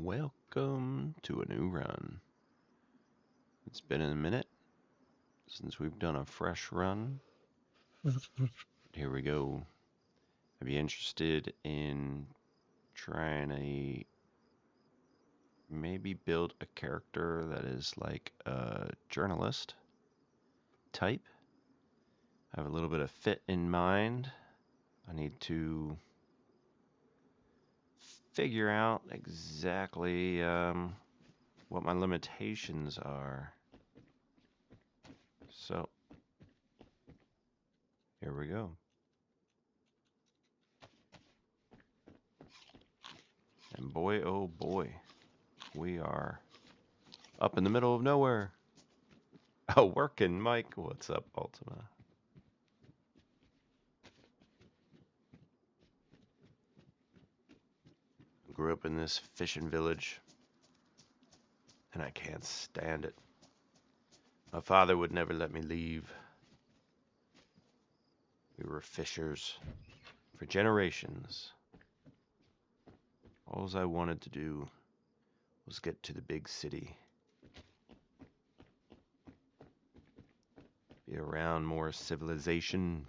Welcome to a new run. It's been a minute since we've done a fresh run. Here we go. I'd be interested in trying to maybe build a character that is like a journalist type. I have a little bit of fit in mind. I need to figure out exactly what my limitations are. So, here we go. And boy, oh boy, we are up in the middle of nowhere. Oh, working, Mike. What's up, Ultima? Grew up in this fishing village, and I can't stand it. My father would never let me leave. We were fishers for generations. All I wanted to do was get to the big city. Be around more civilization.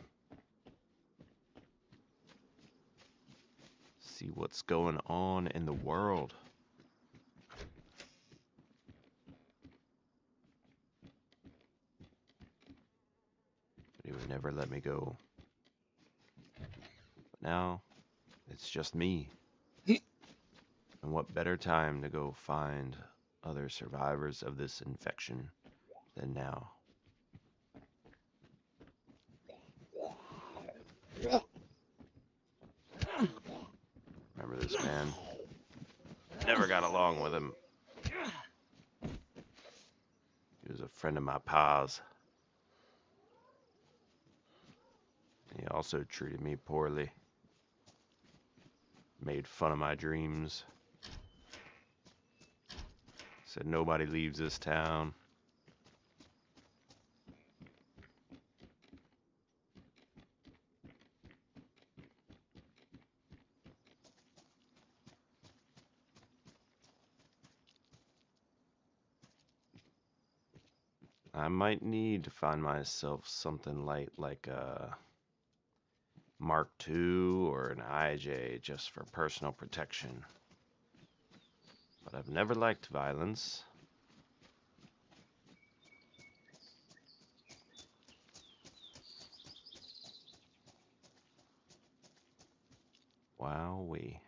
See what's going on in the world. But he would never let me go. But now, it's just me. And what better time to go find other survivors of this infection than now? Remember this man? Never got along with him. He was a friend of my pa's. He also treated me poorly. Made fun of my dreams. Said nobody leaves this town. I might need to find myself something light like a Mark II or an IJ just for personal protection. But I've never liked violence. Wowee.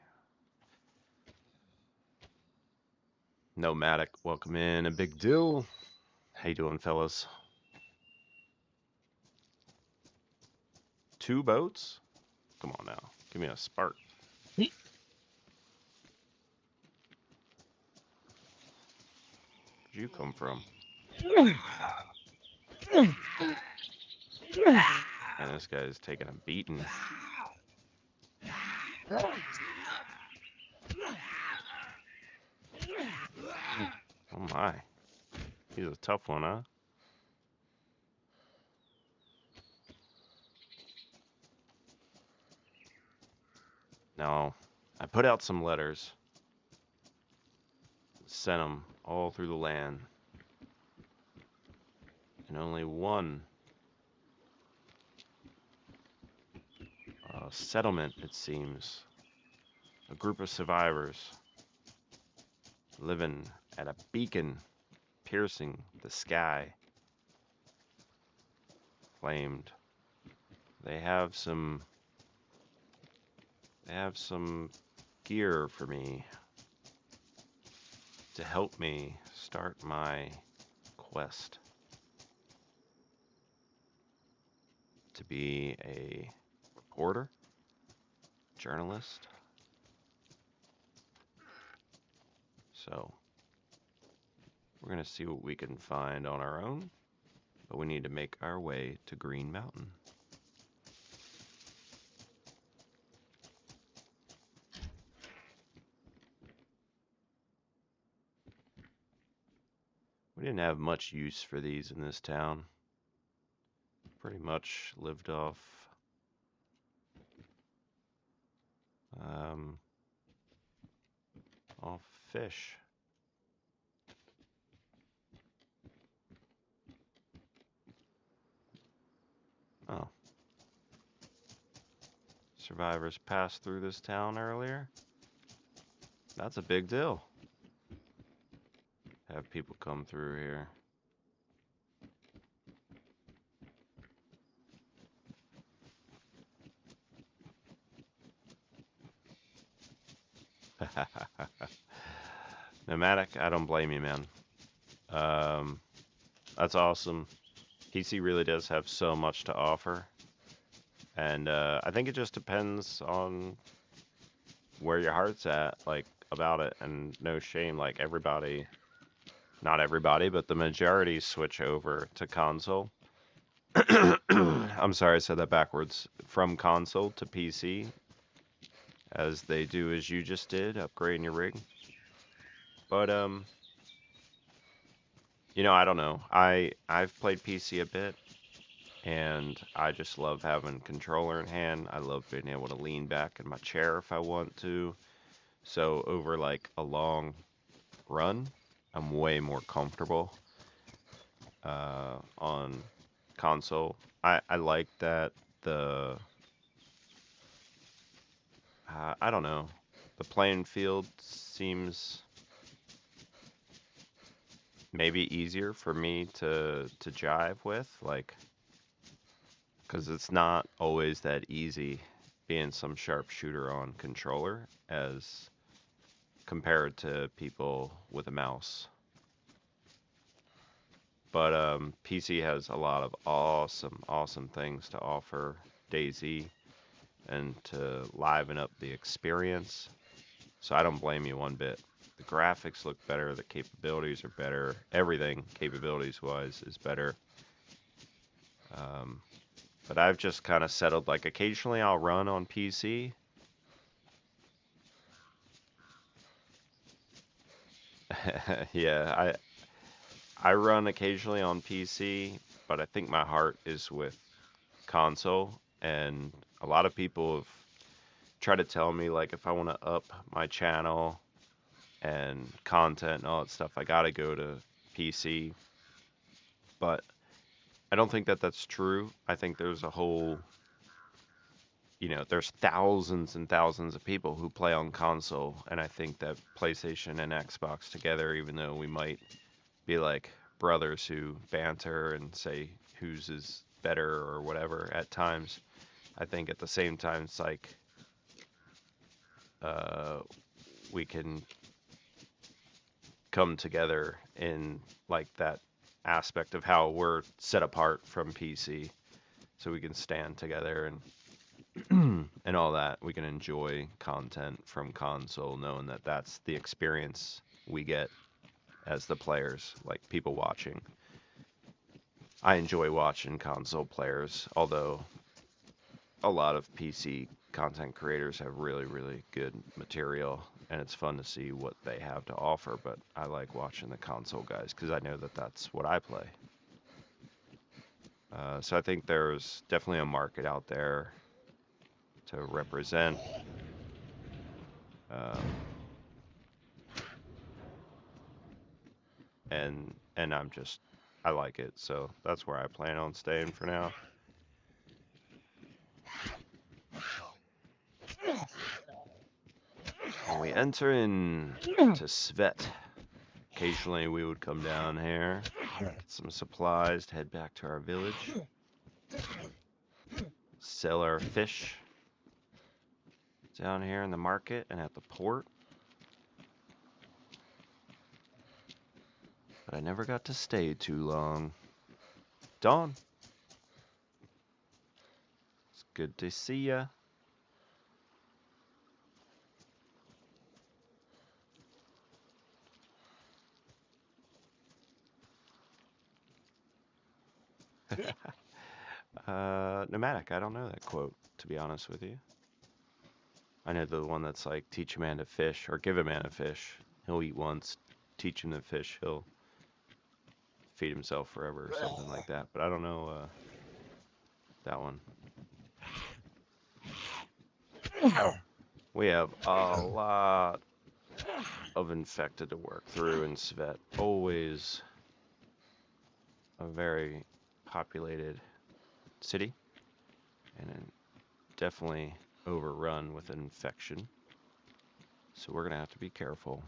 Nomadic, welcome in. A big deal. How you doing, fellas? 2 boats? Come on now. Give me a spark. Where'd you come from? And this guy's taking a beating. Oh my. He's a tough one, huh? Now, I put out some letters. Sent them all through the land. And only one settlement, it seems. A group of survivors living at a beacon piercing the sky. Claimed they have some gear for me to help me start my quest to be a reporter, journalist. So we're gonna see what we can find on our own, but we need to make our way to Green Mountain. We didn't have much use for these in this town. Pretty much lived off fish. Oh. Survivors passed through this town earlier. That's a big deal. Have people come through here. Nomadic, I don't blame you, man. That's awesome. PC really does have so much to offer. And I think it just depends on where your heart's at, like, about it. And no shame, like, everybody, not everybody, but the majority switch over to console. I'm sorry, I said that backwards. From console to PC, as they do as you just did, upgrading your rig. But, you know, I don't know. I've played PC a bit, and I just love having controller in hand. I love being able to lean back in my chair if I want to. So over like a long run, I'm way more comfortable on console. I like that the I don't know, the playing field seems maybe easier for me to jive with, like, because it's not always that easy being some sharpshooter on controller as compared to people with a mouse. But PC has a lot of awesome things to offer DayZ and to liven up the experience. So I don't blame you one bit. The graphics look better, the capabilities are better, everything capabilities-wise is better. But I've just kind of settled, like, occasionally I'll run on PC. Yeah, I run occasionally on PC, but I think my heart is with console. And a lot of people have tried to tell me, like, if I want to up my channel and content and all that stuff, I gotta go to PC. But I don't think that that's true. I think there's a whole, you know, there's thousands and thousands of people who play on console, and I think that PlayStation and Xbox together, even though we might be like brothers who banter and say whose is better or whatever at times, I think at the same time it's like we can come together in like that aspect of how we're set apart from PC, so we can stand together and all that. We can enjoy content from console, knowing that that's the experience we get as the players, like people watching. I enjoy watching console players, although a lot of PC content creators have really good material, and it's fun to see what they have to offer, but I like watching the console guys because I know that that's what I play. So I think there's definitely a market out there to represent. Um, and I like it, so that's where I plan on staying for now. And we enter into Svet. Occasionally we would come down here, get some supplies to head back to our village, sell our fish down here in the market and at the port. But I never got to stay too long. Dawn. It's good to see ya. Nomadic, I don't know that quote, to be honest with you. I know the one that's like, teach a man to fish, or give a man a fish. He'll eat once. Teach him to fish, he'll feed himself forever, or something like that. But I don't know that one. We have a lot of infected to work through, and Svet always a very populated city, and definitely overrun with infection. So we're gonna have to be careful.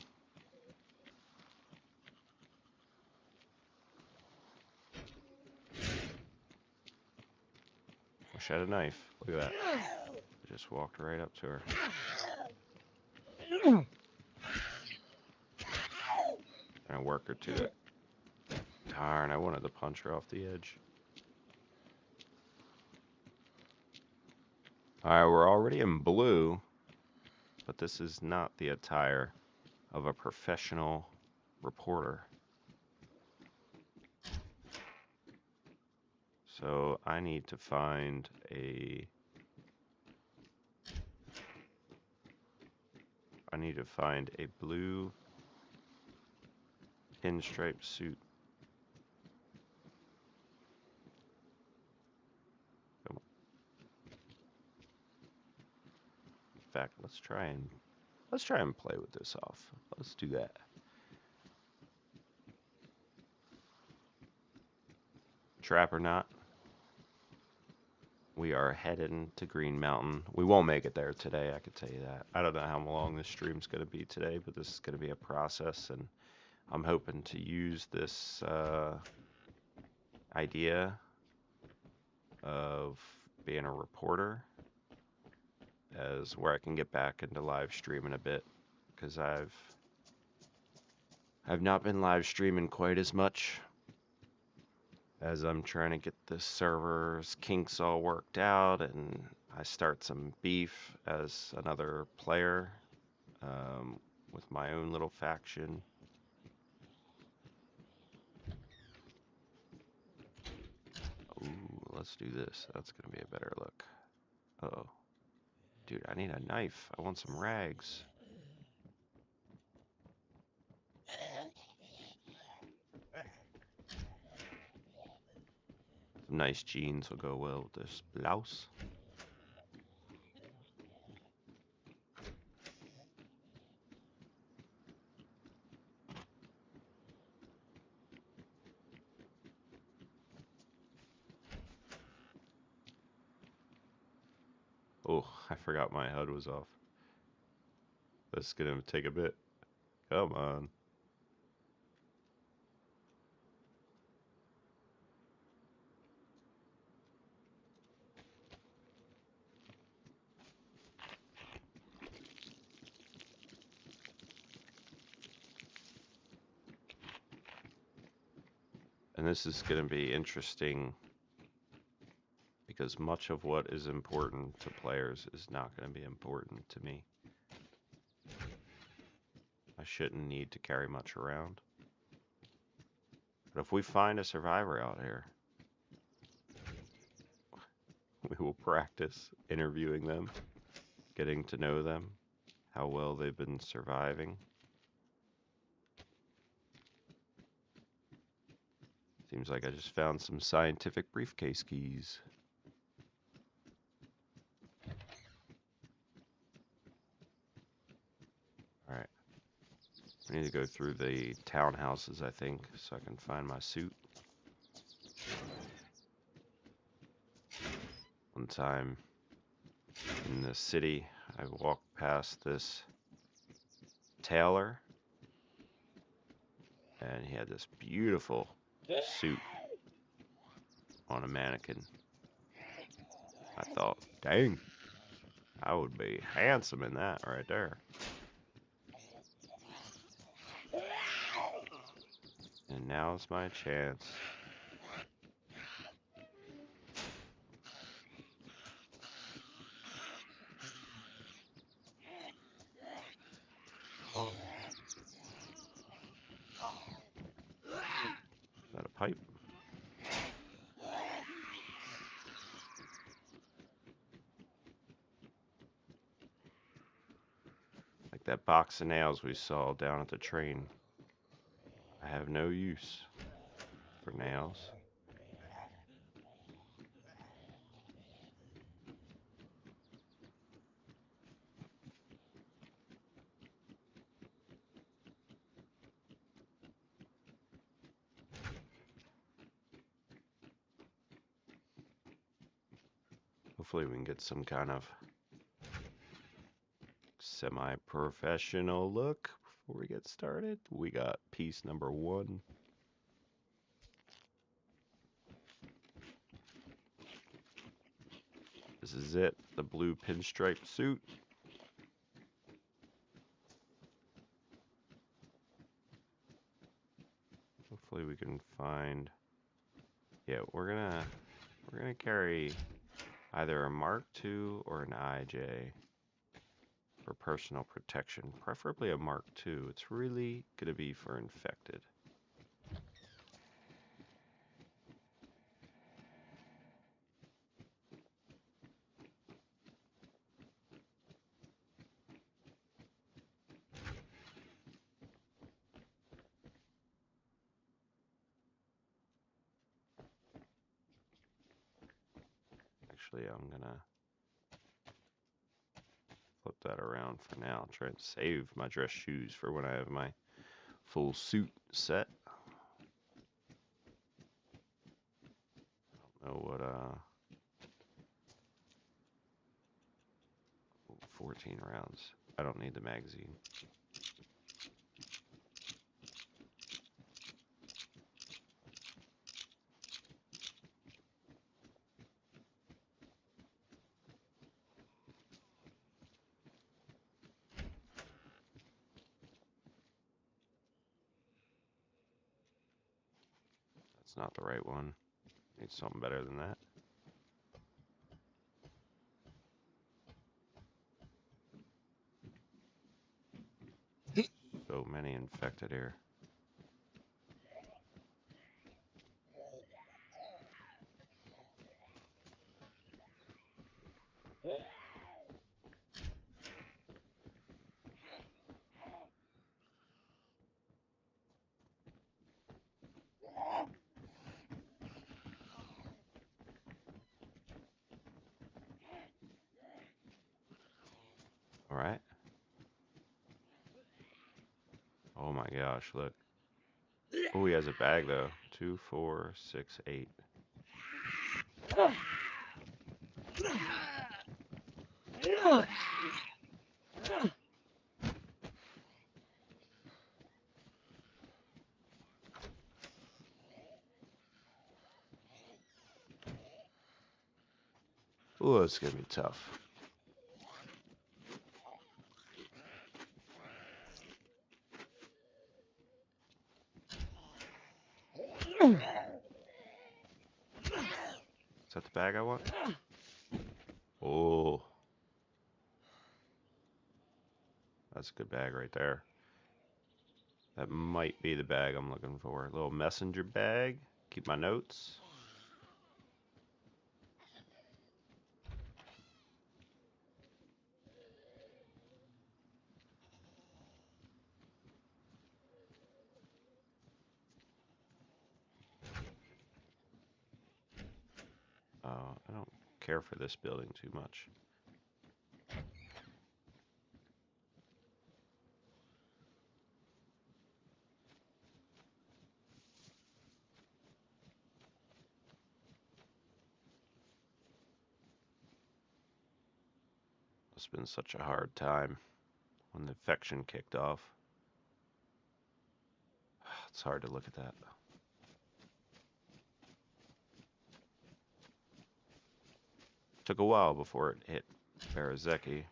Wish I had a knife. Look at that. I just walked right up to her. And I work her to it. Darn, I wanted to punch her off the edge. Alright, we're already in blue, but this is not the attire of a professional reporter. So I need to find a blue pinstripe suit. Come on. In fact, let's try and play with this off. Let's do that. Trap or not, we are heading to Green Mountain. We won't make it there today, I could tell you that. I don't know how long this stream's going to be today, but this is going to be a process, and I'm hoping to use this idea of being a reporter as where I can get back into live streaming a bit, because I've not been live streaming quite as much as I'm trying to get the server's kinks all worked out, and I start some beef as another player with my own little faction. Ooh, let's do this. That's gonna be a better look. Uh-oh. Dude, I need a knife. I want some rags. Some nice jeans will go well with this blouse. Oh, I forgot my HUD was off. That's gonna take a bit. Come on. And this is gonna be interesting because much of what is important to players is not gonna be important to me. I shouldn't need to carry much around. But if we find a survivor out here, we will practice interviewing them, getting to know them, how well they've been surviving. Seems like I just found some scientific briefcase keys. Alright. I need to go through the townhouses, I think, so I can find my suit. One time in the city, I walked past this tailor, and he had this beautiful suit on a mannequin. I thought, dang, I would be handsome in that right there. And now's my chance. Is that a pipe? Like that box of nails we saw down at the train. I have no use for nails. Hopefully we can get some kind of semi-professional look before we get started. We got piece number 1. This is it, the blue pinstripe suit. Hopefully we can find, yeah, we're gonna carry either a Mark II or an IJ for personal protection, preferably a Mark II. It's really gonna be for infected. Actually, I'm gonna flip that around for now. Try and save my dress shoes for when I have my full suit set. I don't know what 14 rounds. I don't need the magazine. That's not the right one. Need something better than that. So many infected here. All right. Oh my gosh, look. Oh, he has a bag though. 2, 4, 6, 8. Oh, it's gonna be tough. Is that the bag I want? Oh. That's a good bag right there. That might be the bag I'm looking for. A little messenger bag. Keep my notes. I don't care for this building too much. It's been such a hard time when the infection kicked off. It's hard to look at that. Took a while before it hit Berezino.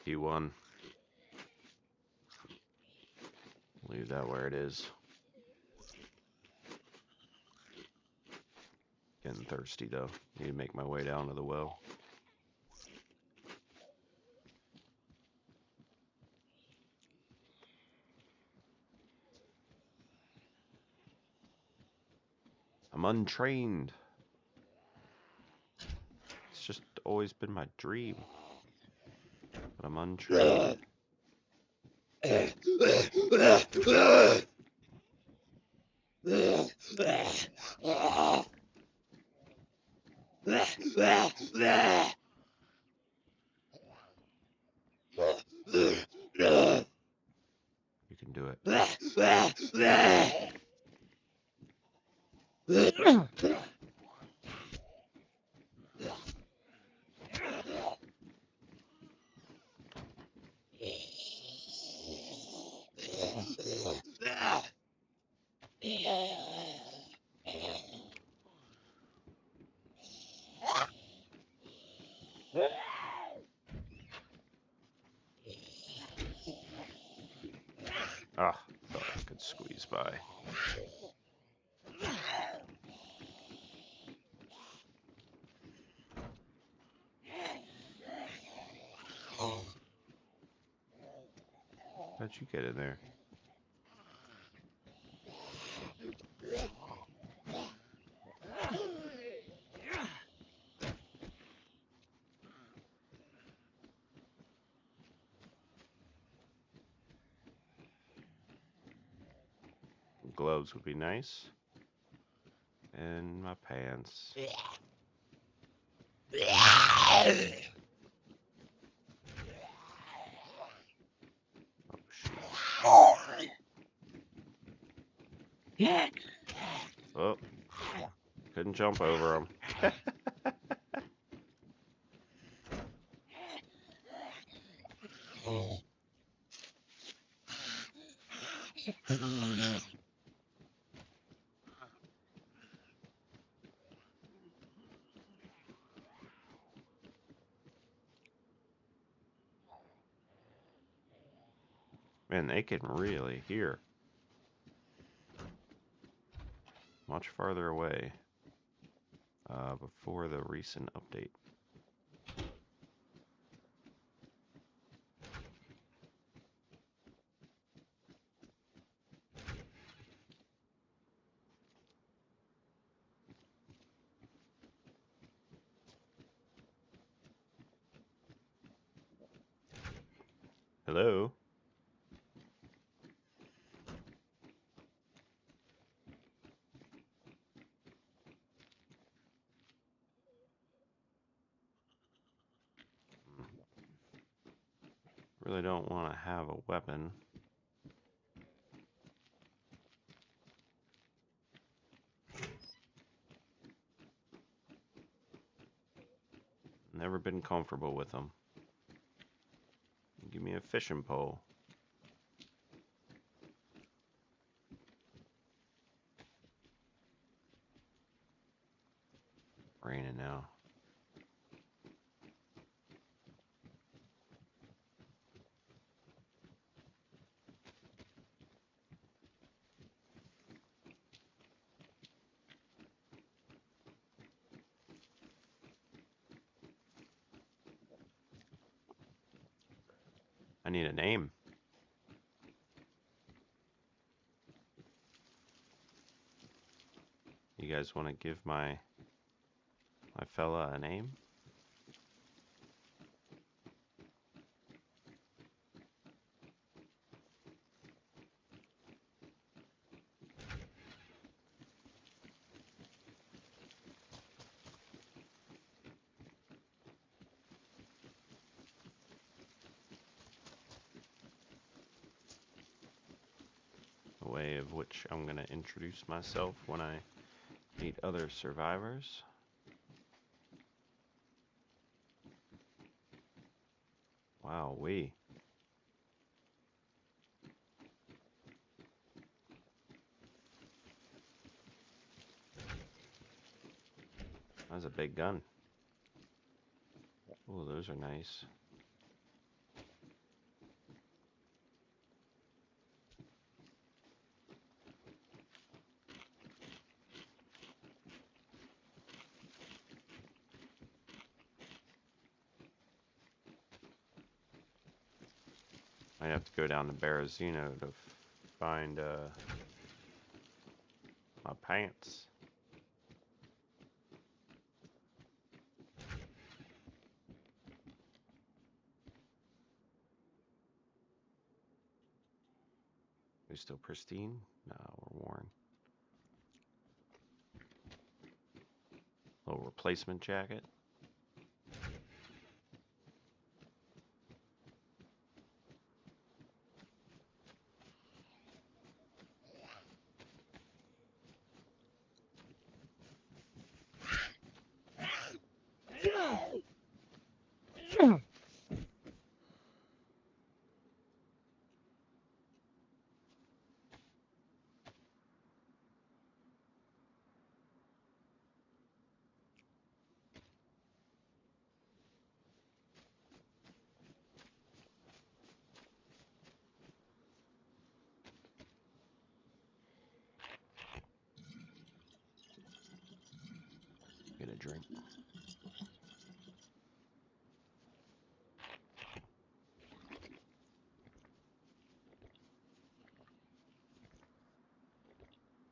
P1. Leave that where it is. Getting thirsty though. Need to make my way down to the well. I'm untrained. It's just always been my dream. I'm untrained. You can do it. Ah, thought I could squeeze by. How'd you get in there? Gloves would be nice. And my pants. Oh, shit. Oh, couldn't jump over them. Man, they can really hear. Much farther away before the recent update. Hello? Really don't want to have a weapon. Never been comfortable with them. Give me a fishing pole. Raining now. I need a name. You guys want to give my fella a name? A way of which I'm going to introduce myself when I meet other survivors. Wow, that's a big gun. Oh, those are nice. I have to go down to Berezino to find my pants. We still pristine? No, we're worn. Little replacement jacket. Get a drink.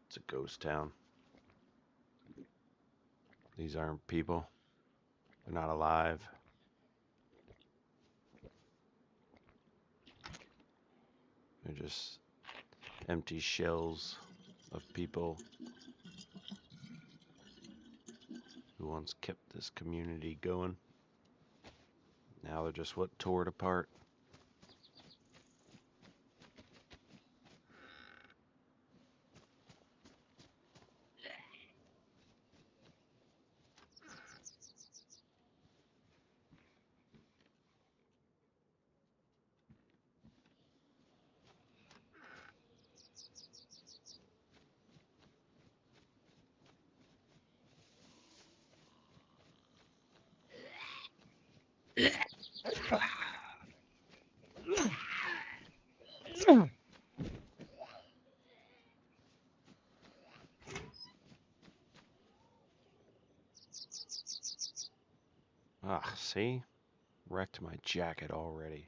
It's a ghost town. These aren't people. They're not alive. They're just empty shells of people who once kept this community going. Now they're just what tore it apart. Ah, see? Wrecked my jacket already.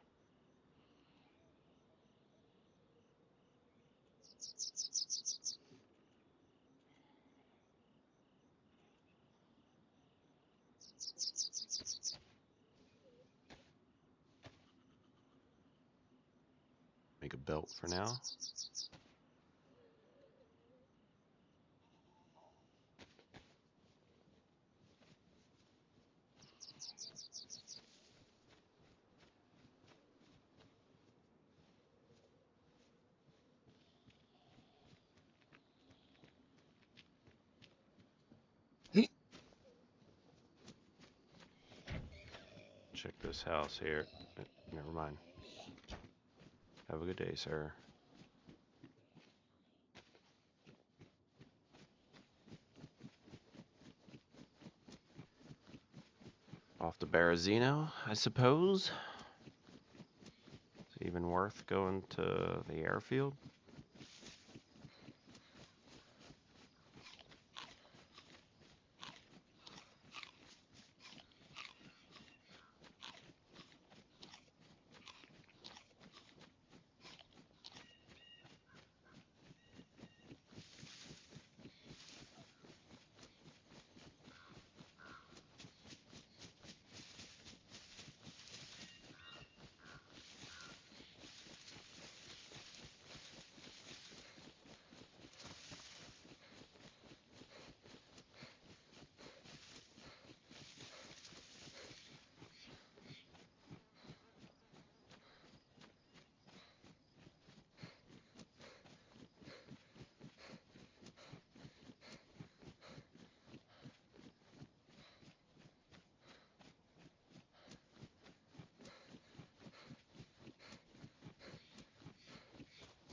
Make a belt for now. Check this house here. Never mind. Have a good day, sir. Off to Berezino, I suppose. Is it even worth going to the airfield?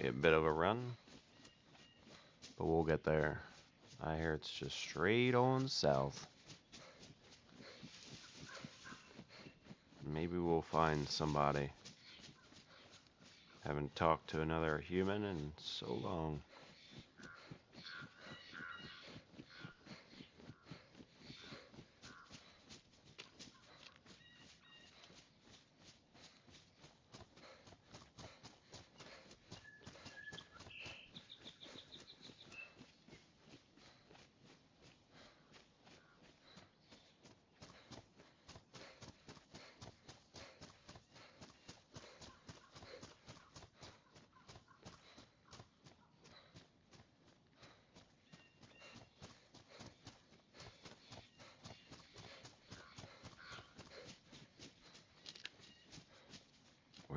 Be a bit of a run, but we'll get there. I hear it's just straight on south. Maybe we'll find somebody. Haven't talked to another human in so long.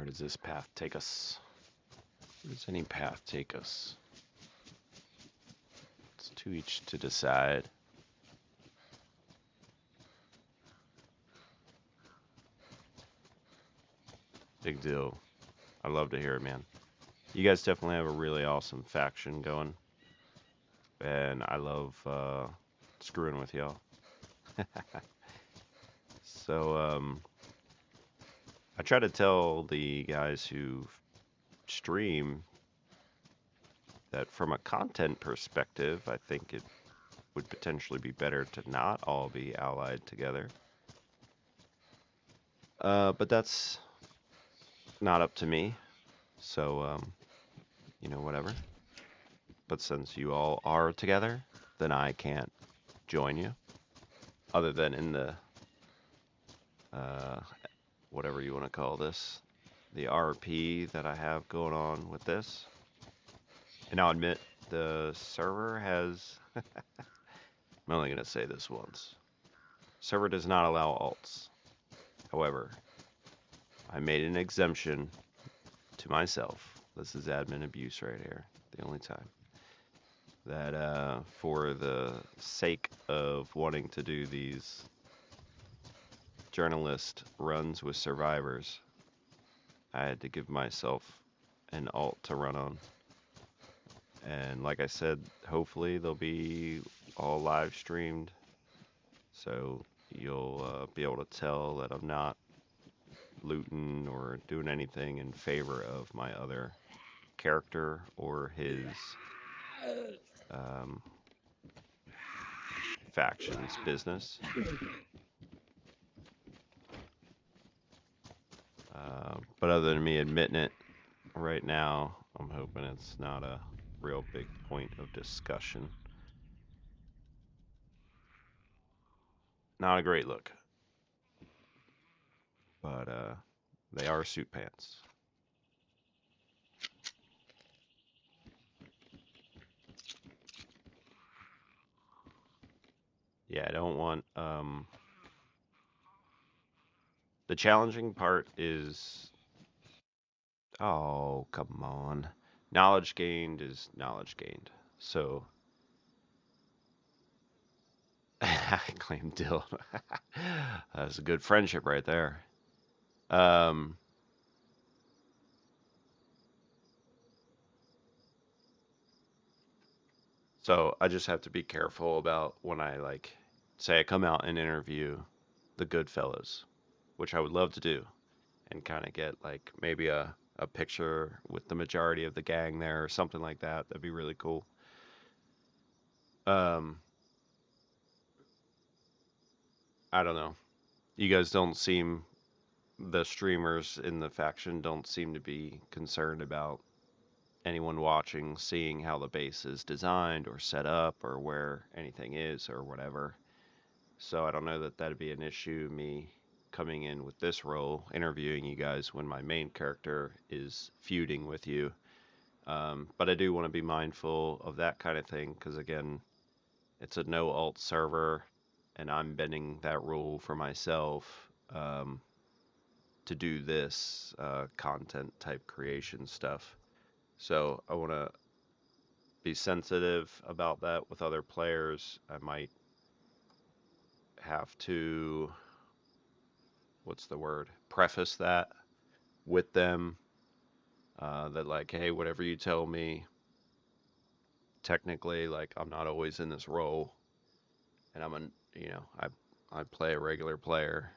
does this path take us? Where does any path take us? It's to each to decide. Big deal. I love to hear it, man. You guys definitely have a really awesome faction going. And I love screwing with y'all. So, I try to tell the guys who stream that from a content perspective, I think it would potentially be better to not all be allied together. But that's not up to me. So, you know, whatever. But since you all are together, then I can't join you. Other than in the, whatever you want to call this, the RP that I have going on with this. And I'll admit, the server has, I'm only going to say this once. Server does not allow alts. However, I made an exemption to myself. This is admin abuse right here, the only time. That for the sake of wanting to do these journalist runs with survivors, I had to give myself an alt to run on. And like I said, hopefully they'll be all live streamed, so you'll be able to tell that I'm not looting or doing anything in favor of my other character or his faction's business. But other than me admitting it right now, I'm hoping it's not a real big point of discussion. Not a great look. But they are suit pants. Yeah, I don't want the challenging part is, oh, come on. Knowledge gained is knowledge gained. So I claim Dill. That's a good friendship right there. So I just have to be careful about when I say I come out and interview the good fellows, which I would love to do, and kind of get maybe a picture with the majority of the gang there or something like that. That'd be really cool. I don't know. You guys don't seem, the streamers in the faction don't seem to be concerned about anyone watching seeing how the base is designed or set up or where anything is or whatever. So I don't know that that'd be an issue, me coming in with this role, interviewing you guys when my main character is feuding with you. But I do want to be mindful of that kind of thing because, again, it's a no alt server and I'm bending that rule for myself to do this content type creation stuff. So I want to be sensitive about that with other players. I might have to, what's the word, preface that with them, that hey, whatever you tell me, technically, I'm not always in this role, and I play a regular player.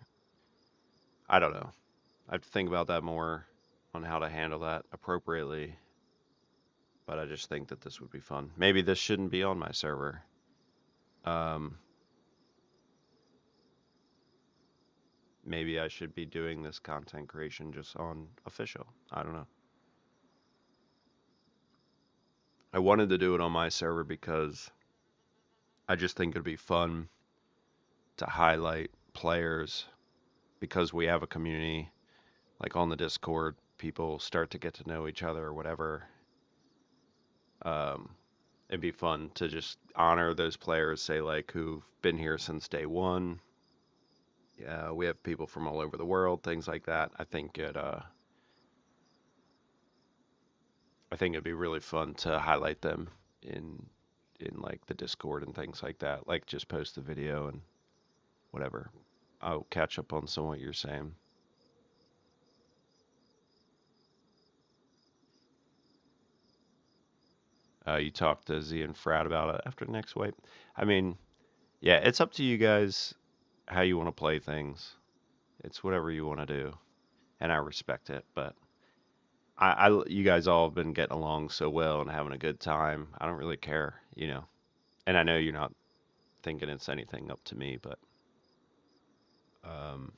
I don't know. I have to think about that more on how to handle that appropriately. But I just think that this would be fun. Maybe this shouldn't be on my server. Maybe I should be doing this content creation just on official. I don't know. I wanted to do it on my server because I just think it'd be fun to highlight players because we have a community. On the Discord, people start to get to know each other or whatever. It'd be fun to just honor those players, say who've been here since day one. We have people from all over the world, things like that. I think I think it'd be really fun to highlight them in like the Discord and things like that. Like just post the video and whatever. I'll catch up on some of what you're saying. You talked to Z and Frat about it after the next wipe. I mean, yeah, it's up to you guys how you want to play things. It's whatever you want to do, and I respect it. But you guys all have been getting along so well and having a good time. I don't really care, you know. And I know you're not thinking it's anything up to me, but um,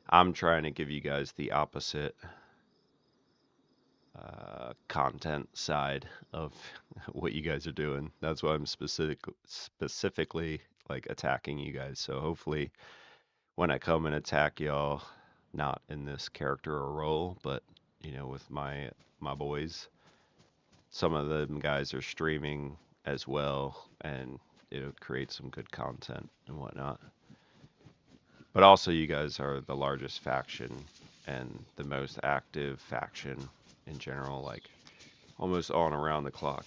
I'm trying to give you guys the opposite content side of what you guys are doing. That's why I'm specifically like attacking you guys. So hopefully when I come and attack y'all, not in this character or role, but you know, with my boys, some of them guys are streaming as well, and it'll create some good content and whatnot. But also, you guys are the largest faction and the most active faction in general, like almost on around the clock.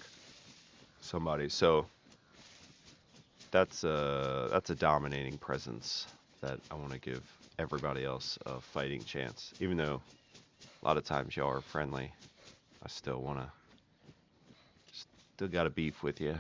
Somebody, so that's a dominating presence that I want to give everybody else a fighting chance. Even though a lot of times y'all are friendly, I still wanna, still got a beef with you.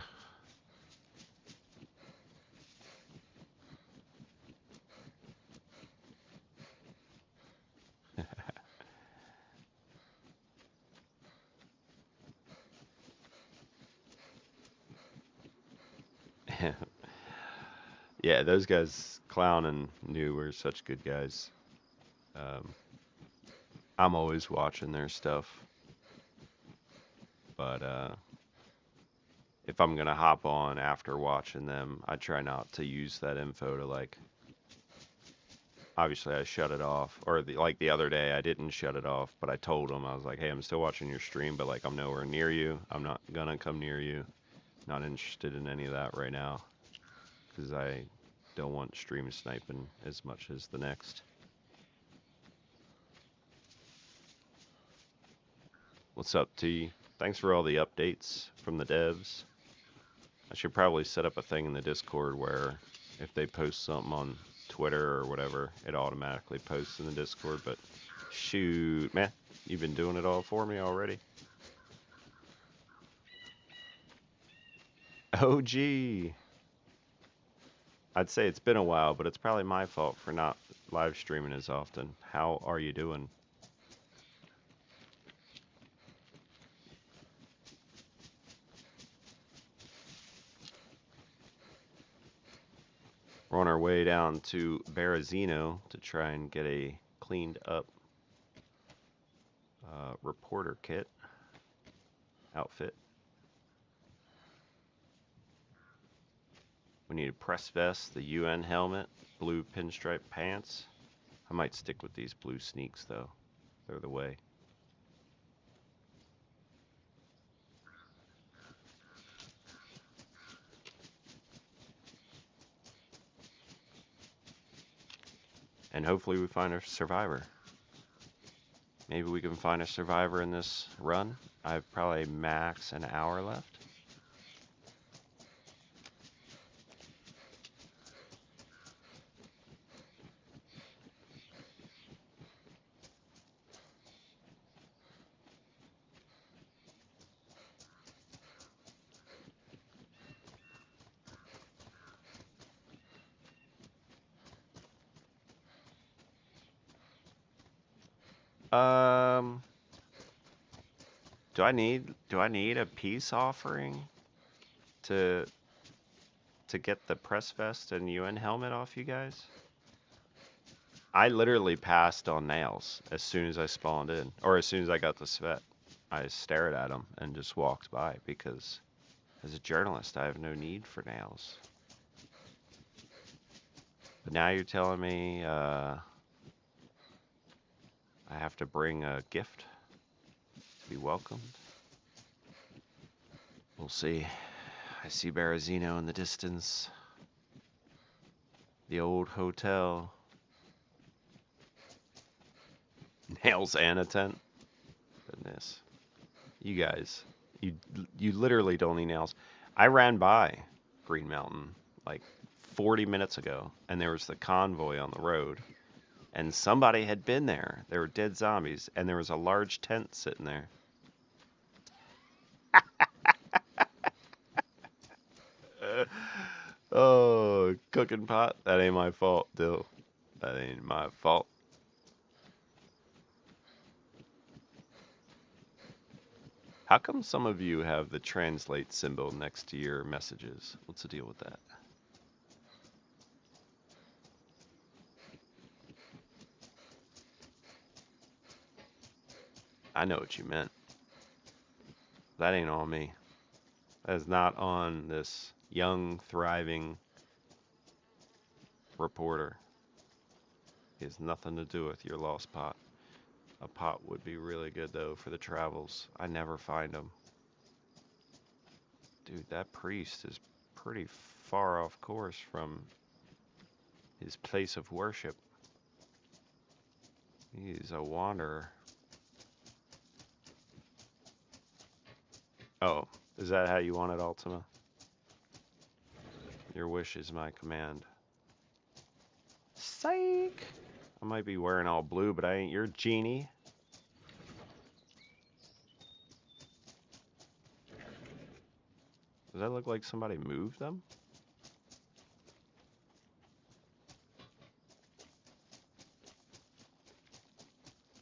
Yeah, those guys, Clown and New, were such good guys. Um, I'm always watching their stuff, but if I'm gonna hop on after watching them, I try not to use that info to like. Obviously, I shut it off, or like the other day, I didn't shut it off, but I told them I was like, "Hey, I'm still watching your stream, but like I'm nowhere near you. I'm not gonna come near you. Not interested in any of that right now, because I don't want stream sniping as much as the next." What's up, T? Thanks for all the updates from the devs. I should probably set up a thing in the Discord where if they post something on Twitter or whatever, it automatically posts in the Discord, but shoot, man, you've been doing it all for me already. Oh, gee. I'd say it's been a while, but it's probably my fault for not live streaming as often. How are you doing? We're on our way down to Berezino to try and get a cleaned up reporter kit outfit. We need a press vest, the UN helmet, blue pinstripe pants. I might stick with these blue sneaks though. They're the way. And hopefully we find a survivor. Maybe we can find a survivor in this run. I have probably max an hour left. Um, do I need a peace offering to get the press vest and UN helmet off you guys? I literally passed on nails as soon as I spawned in, or as soon as I got the svet. I stared at them and just walked by because as a journalist, I have no need for nails. But now you're telling me I have to bring a gift to be welcomed. We'll see. I see Berezino in the distance. The old hotel. Nails and a tent. Goodness. You guys, you literally don't need nails. I ran by Green Mountain like 40 minutes ago, and there was the convoy on the road, and somebody had been there. There were dead zombies, and there was a large tent sitting there. Oh, cooking pot? That ain't my fault, Dill. That ain't my fault. How come some of you have the translate symbol next to your messages? What's the deal with that? I know what you meant. That ain't on me. That is not on this young, thriving reporter. It has nothing to do with your lost pot. A pot would be really good, though, for the travels. I never find them. Dude, that priest is pretty far off course from his place of worship. He's a wanderer. Oh, is that how you want it, Ultima? Your wish is my command. Psych! I might be wearing all blue, but I ain't your genie. Does that look like somebody moved them?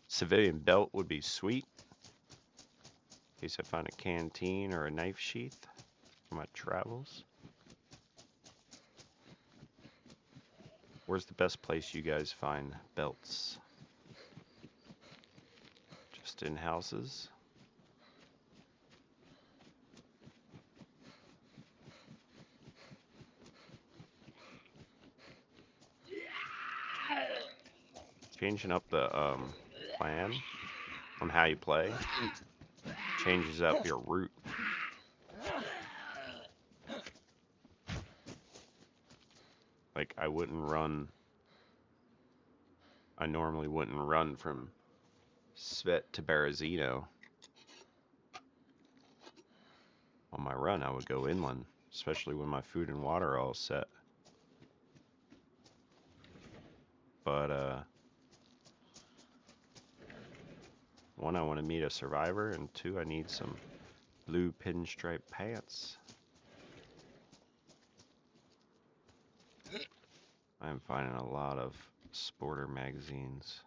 Civilian belt would be sweet. In case I find a canteen or a knife sheath for my travels. Where's the best place you guys find belts? Just in houses? Changing up the plan on how you play changes up your route. Like I normally wouldn't run from Svet to Berezino. On my run, I would go inland, especially when my food and water are all set. But, one, I want to meet a survivor, and two, I need some blue pinstripe pants. I'm finding a lot of sporter magazines.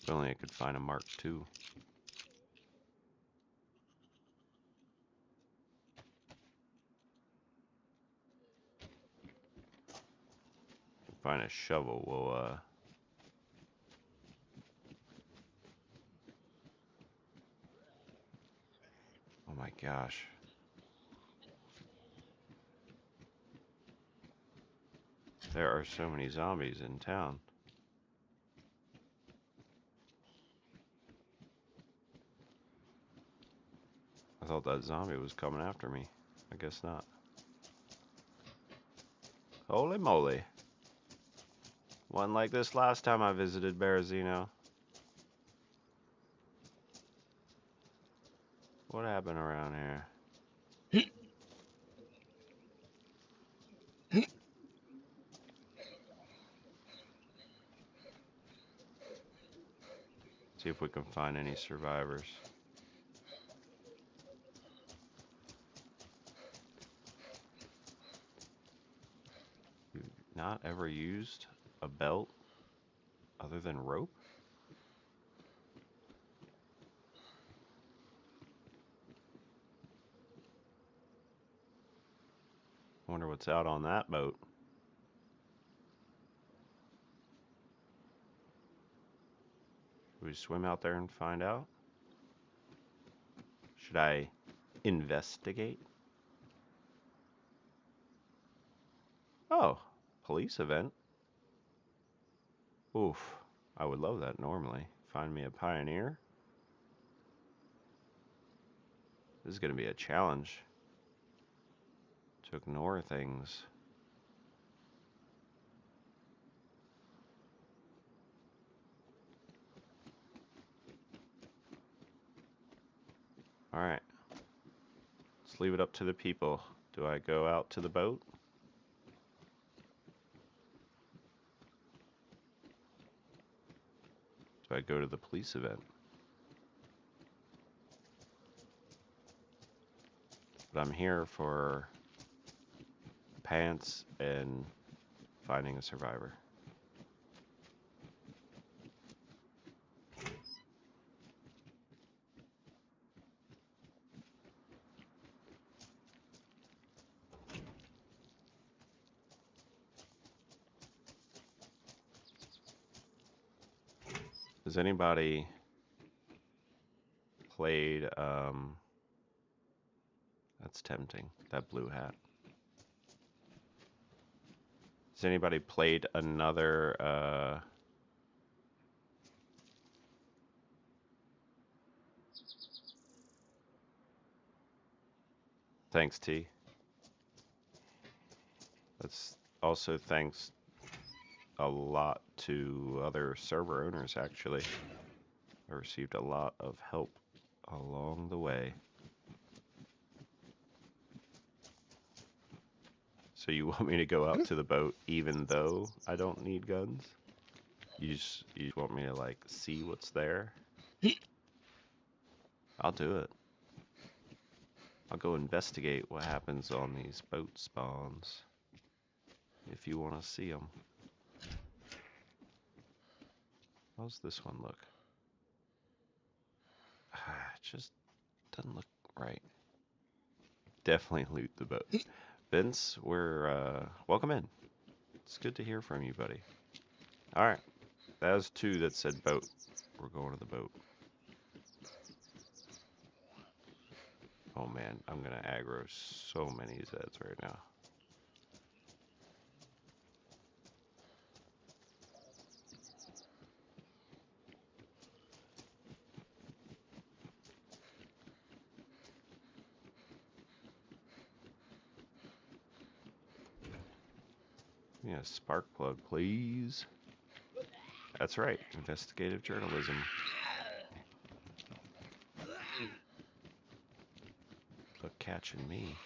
If only I could find a Mark II. Find a shovel. We'll, oh my gosh. There are so many zombies in town. I thought that zombie was coming after me. I guess not. Holy moly. Wasn't like this last time I visited Berezino. What happened around here? See if we can find any survivors. You've not ever used a belt other than rope? I wonder what's out on that boat. Should we swim out there and find out? Should I investigate? Oh, police event. Oof, I would love that normally. Find me a pioneer. This is going to be a challenge to ignore things. Alright. Let's leave it up to the people. Do I go out to the boat? Do I go to the police event? But I'm here for pants and finding a survivor. Has anybody played, that's tempting, that blue hat. Has anybody played another, thanks T. That's also thanks a lot to other server owners actually. I received a lot of help along the way. So you want me to go out to the boat even though I don't need guns? You just want me to like see what's there? I'll do it. I'll go investigate what happens on these boat spawns. If you want to see them. How's this one look? It just doesn't look right. Definitely loot the boat. Vince, we're welcome in. It's good to hear from you, buddy. Alright. That was 2 that said boat. We're going to the boat. Oh man, I'm gonna aggro so many Zeds right now. Yeah, spark plug, please. That's right, investigative journalism. Look, catching me.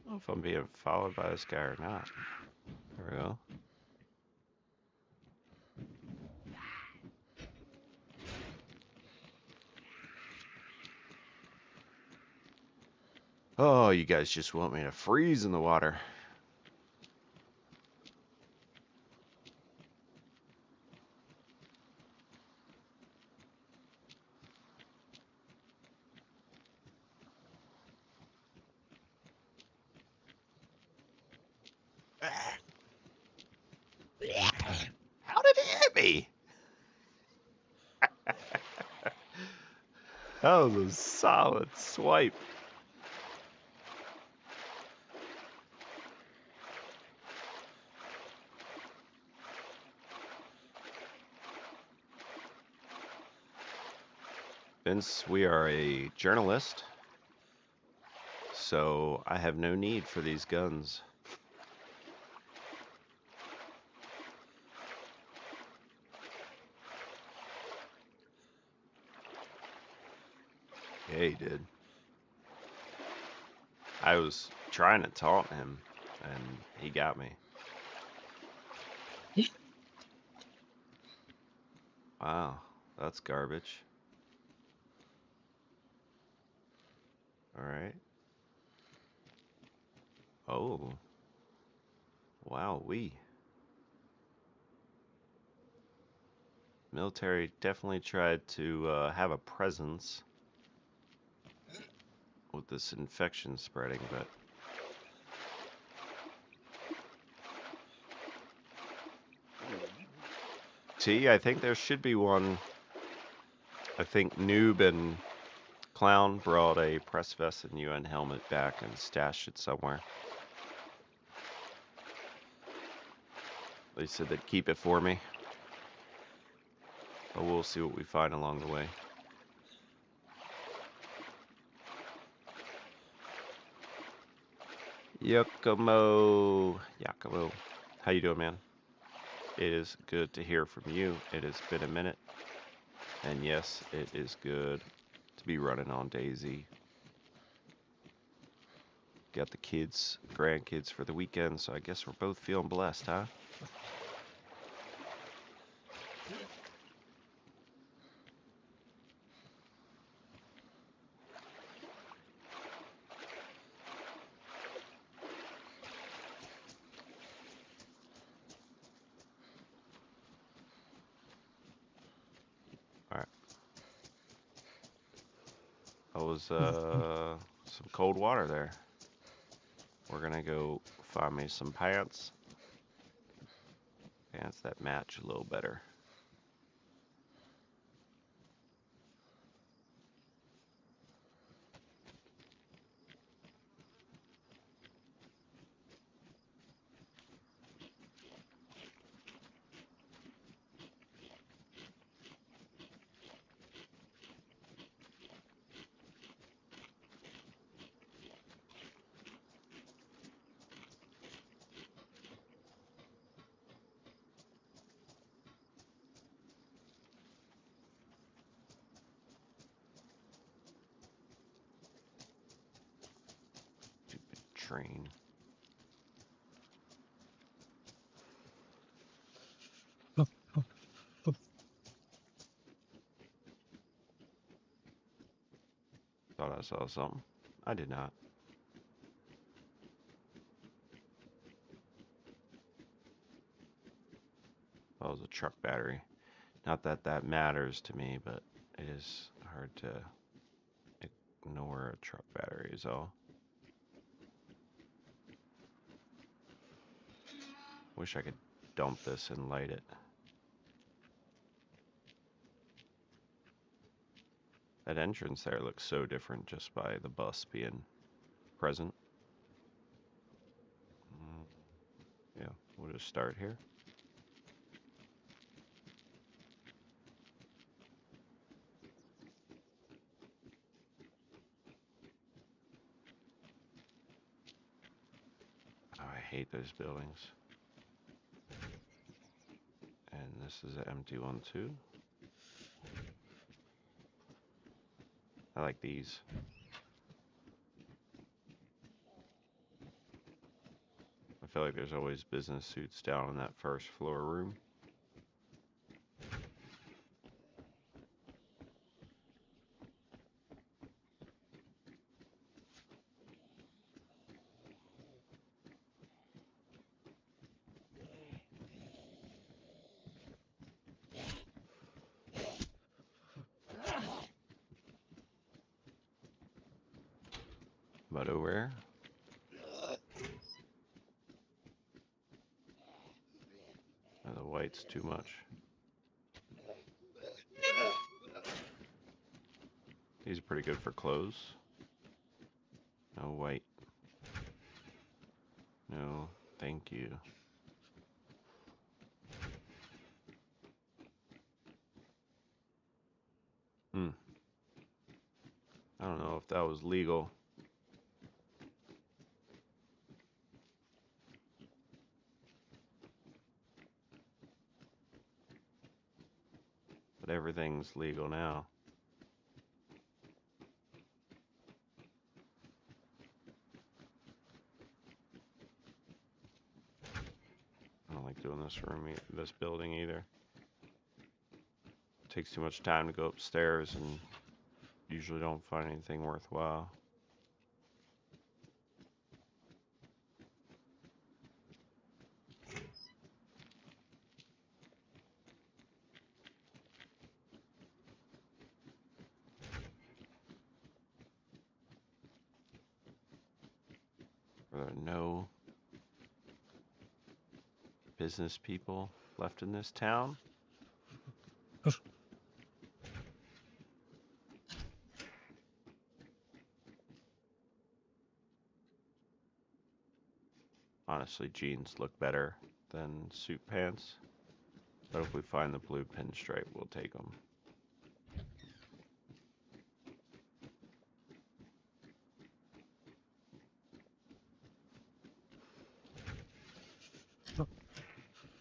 I don't know if I'm being followed by this guy or not. There we go. Oh, you guys just want me to freeze in the water. How did he hit me? That was a solid swipe. Vince, we are a journalist, so I have no need for these guns. Yeah, he did. I was trying to taunt him, and he got me. Wow, that's garbage. Alright. Oh. Wow, Military definitely tried to have a presence with this infection spreading, but... T, I think there should be one. I think Noob and Clown brought a press vest and UN helmet back and stashed it somewhere. They said they'd keep it for me. But we'll see what we find along the way. Yakumo. How you doing, man? It is good to hear from you. It has been a minute. And yes, it is good to be running on DayZ. Got the kids, grandkids for the weekend, so I guess we're both feeling blessed, huh? Alright. That was some cold water there. We're gonna go find me some pants. Pants that match a little better. Stupid train. Thought I saw something. I did not. That was a truck battery. Not that that matters to me, but it is hard to ignore a truck battery is all. Wish I could dump this and light it. That entrance there looks so different just by the bus being present. Yeah, we'll just start here. Oh, I hate those buildings. And this is an empty one too. I like these. I feel like there's always business suits down in that first floor room. But over here. Oh, the white's too much. These are pretty good for clothes. No white. No, thank you. I don't know if that was legal. But everything's legal now. I don't like doing this room, this building either. It takes too much time to go upstairs and usually don't find anything worthwhile. Are there no business people left in this town? Honestly, jeans look better than suit pants. But if we find the blue pinstripe, we'll take them.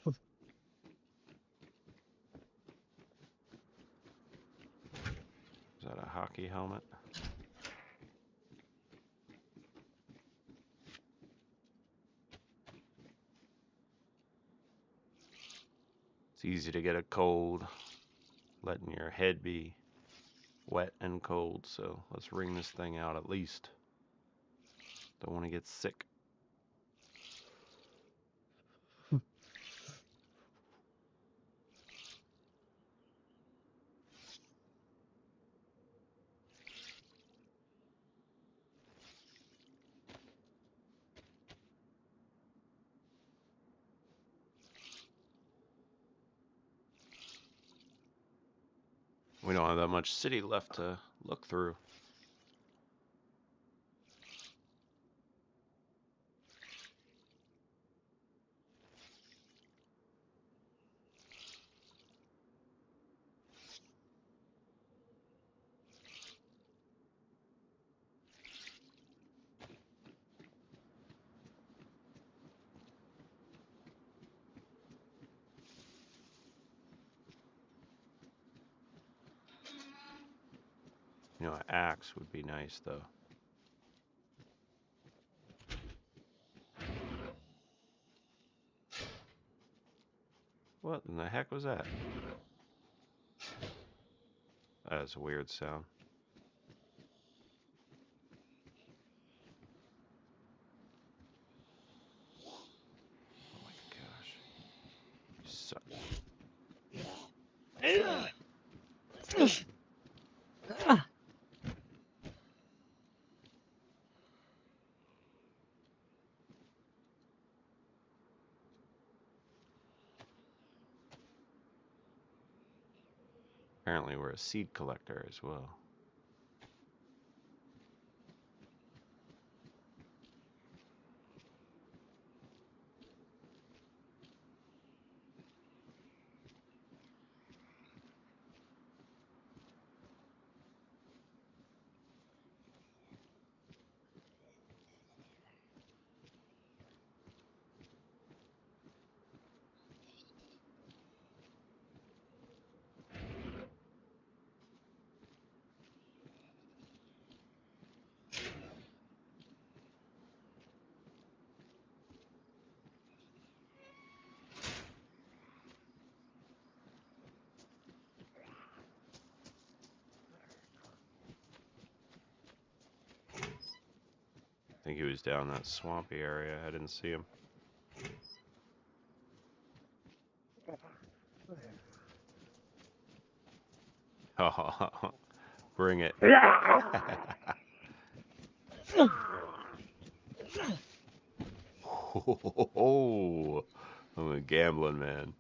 Is that a hockey helmet? It's easy to get a cold, letting your head be wet and cold, so let's wring this thing out at least. Don't want to get sick. We don't have that much city left to look through. You know, an axe would be nice, though. What in the heck was that? That's a weird sound. Oh my gosh. You suck. Apparently we're a seed collector as well. I think he was down that swampy area. I didn't see him. Oh, bring it. Oh, I'm a gambling man.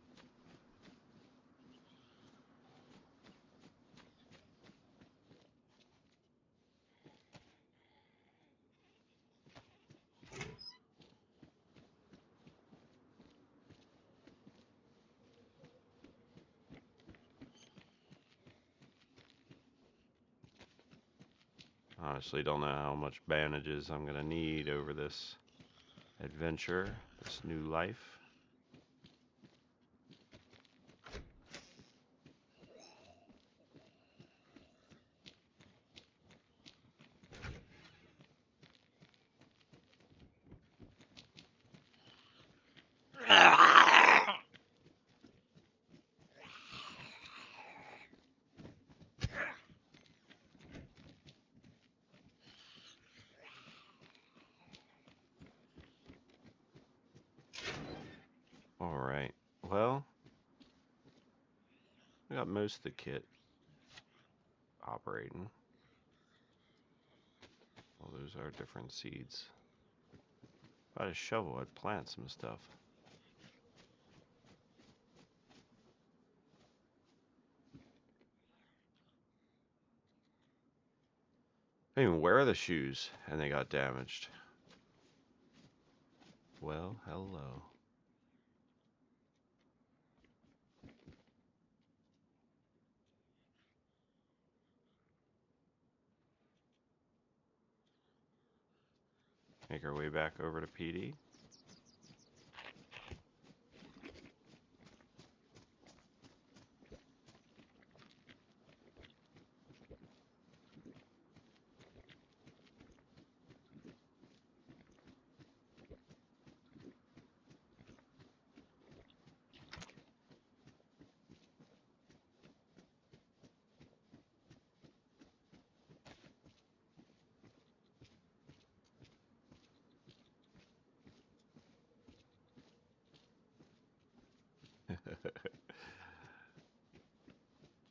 Honestly, don't know how much bandages I'm gonna need over this adventure, this new life. Alright, well, we got most of the kit operating. Well, those are different seeds. If I had a shovel, I'd plant some stuff. I didn't even wear the shoes, and they got damaged. Well, hello. Make our way back over to PD.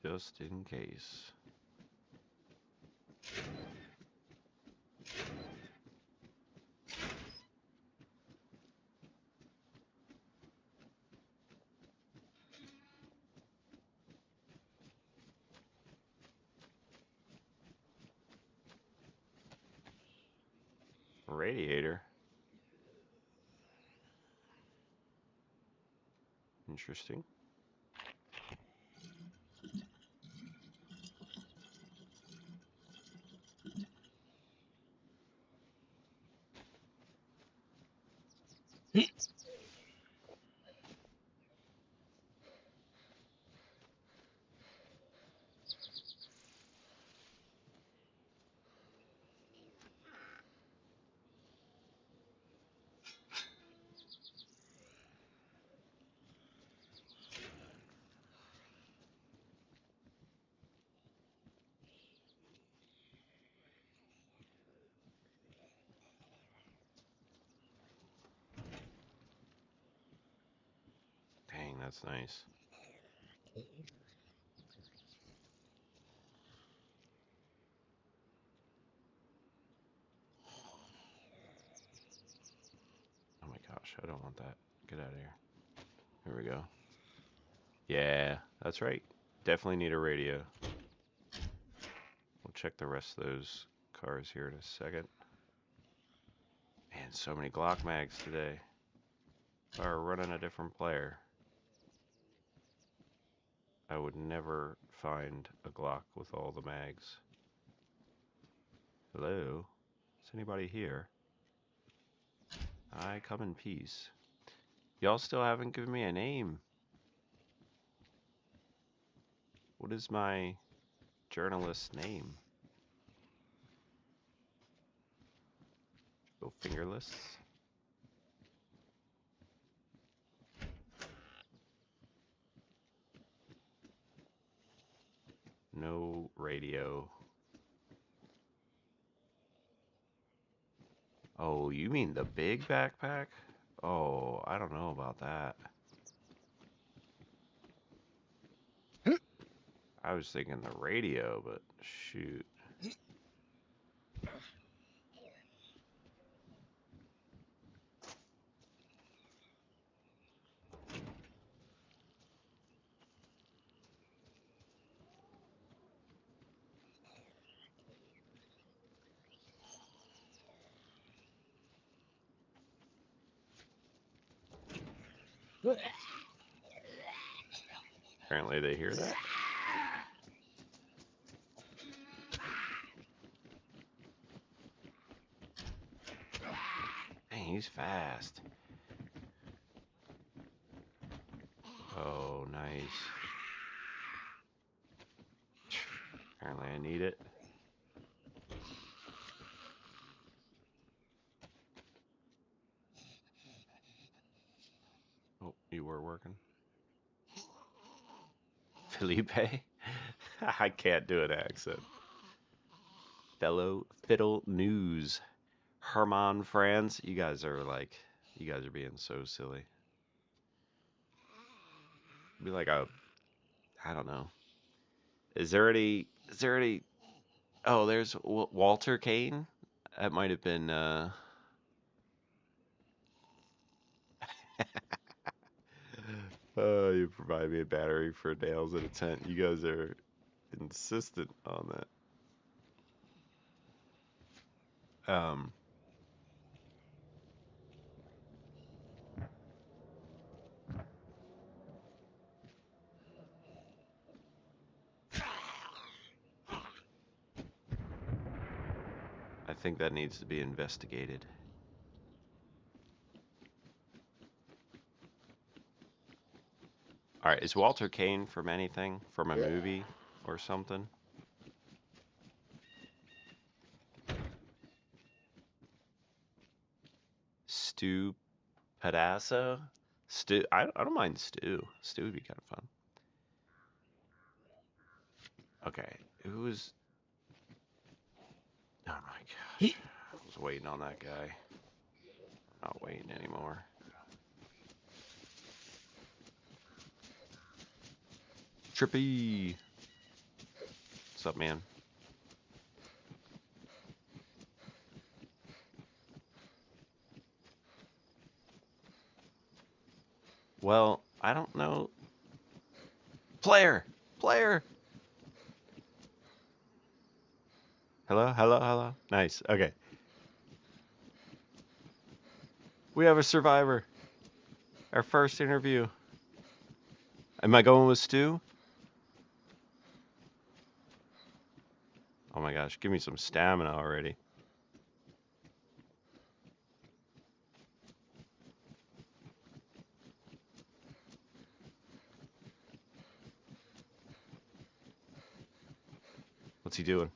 Just in case. Radiator. Interesting. Dang, that's nice. Oh my gosh, I don't want that. Get out of here. Here we go. Yeah, that's right. Definitely need a radio. We'll check the rest of those cars here in a second. Man, so many Glock mags today. If I were running a different player, I would never find a Glock with all the mags. Hello? Is anybody here? I come in peace. Y'all still haven't given me a name. What is my journalist's name? Go fingerless. No radio. Oh, you mean the big backpack? Oh, I don't know about that. I was thinking the radio, but shoot. Apparently they hear that. Dang, he's fast. Oh, nice. Apparently I need it. Oh, you were working. Felipe? I can't do an accent. Fellow Fiddle News. Herman Franz. You guys are being so silly. Be like I don't know. Is there any, oh, there's Walter Kane? That might have been, oh, you provide me a battery for nails in a tent. You guys are insistent on that. think that needs to be investigated. Alright, is Walter Kane from anything? From a movie or something? Stu Pedasso? Stu, I don't mind Stu. Stu would be kind of fun. Okay, who's... Oh my gosh. I was waiting on that guy. I'm not waiting anymore. Trippy! What's up, man? Well, I don't know. Player! Player! Hello, hello, hello. Nice, okay. We have a survivor. Our first interview. Am I going with Stu? Oh my gosh, give me some stamina already. What's he doing?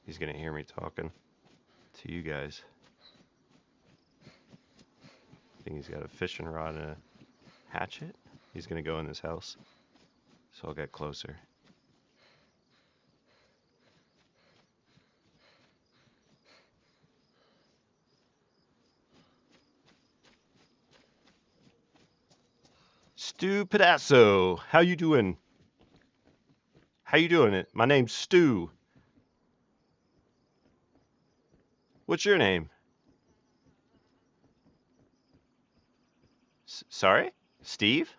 He's gonna hear me talking to you guys. I think he's got a fishing rod and a hatchet. He's gonna go in this house. So I'll get closer. Stu Pedasso, how you doing? How you doing it? My name's Stu. What's your name? Sorry? Steve?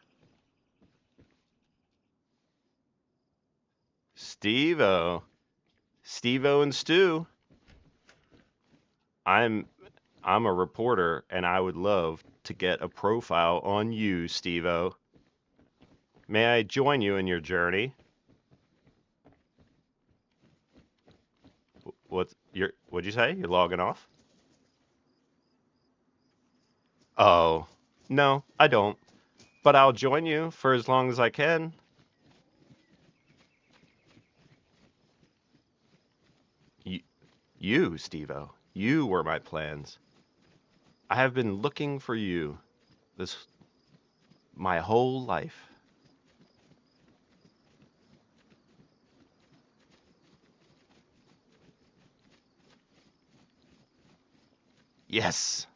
Stevo. Stevo and Stu. I'm a reporter and I would love to get a profile on you, Stevo. May I join you in your journey? What'd you say? You're logging off? Oh, no, I don't. But I'll join you for as long as I can. You, Stevo, you were my plans. I have been looking for you my whole life. Yes.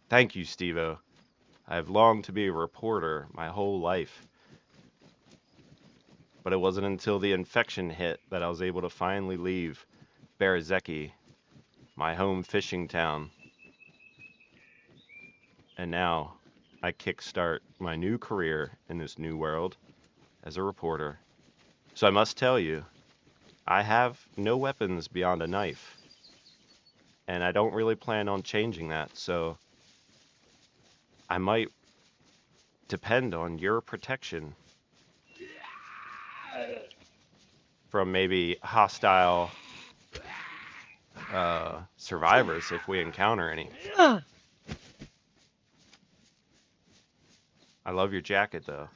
Thank you, Stevo. I have longed to be a reporter my whole life. But it wasn't until the infection hit that I was able to finally leave Berezino, my home fishing town. And now I kickstart my new career in this new world as a reporter. So I must tell you, I have no weapons beyond a knife. And I don't really plan on changing that, so I might depend on your protection from maybe hostile survivors if we encounter any. I love your jacket, though.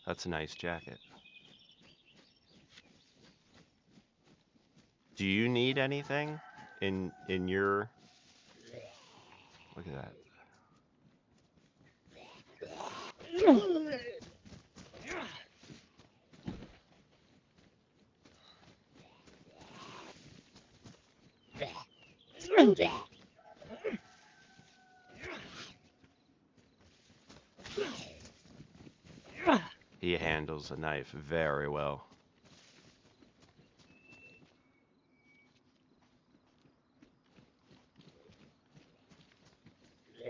That's a nice jacket. Do you need anything in your... Look at that. He handles a knife very well.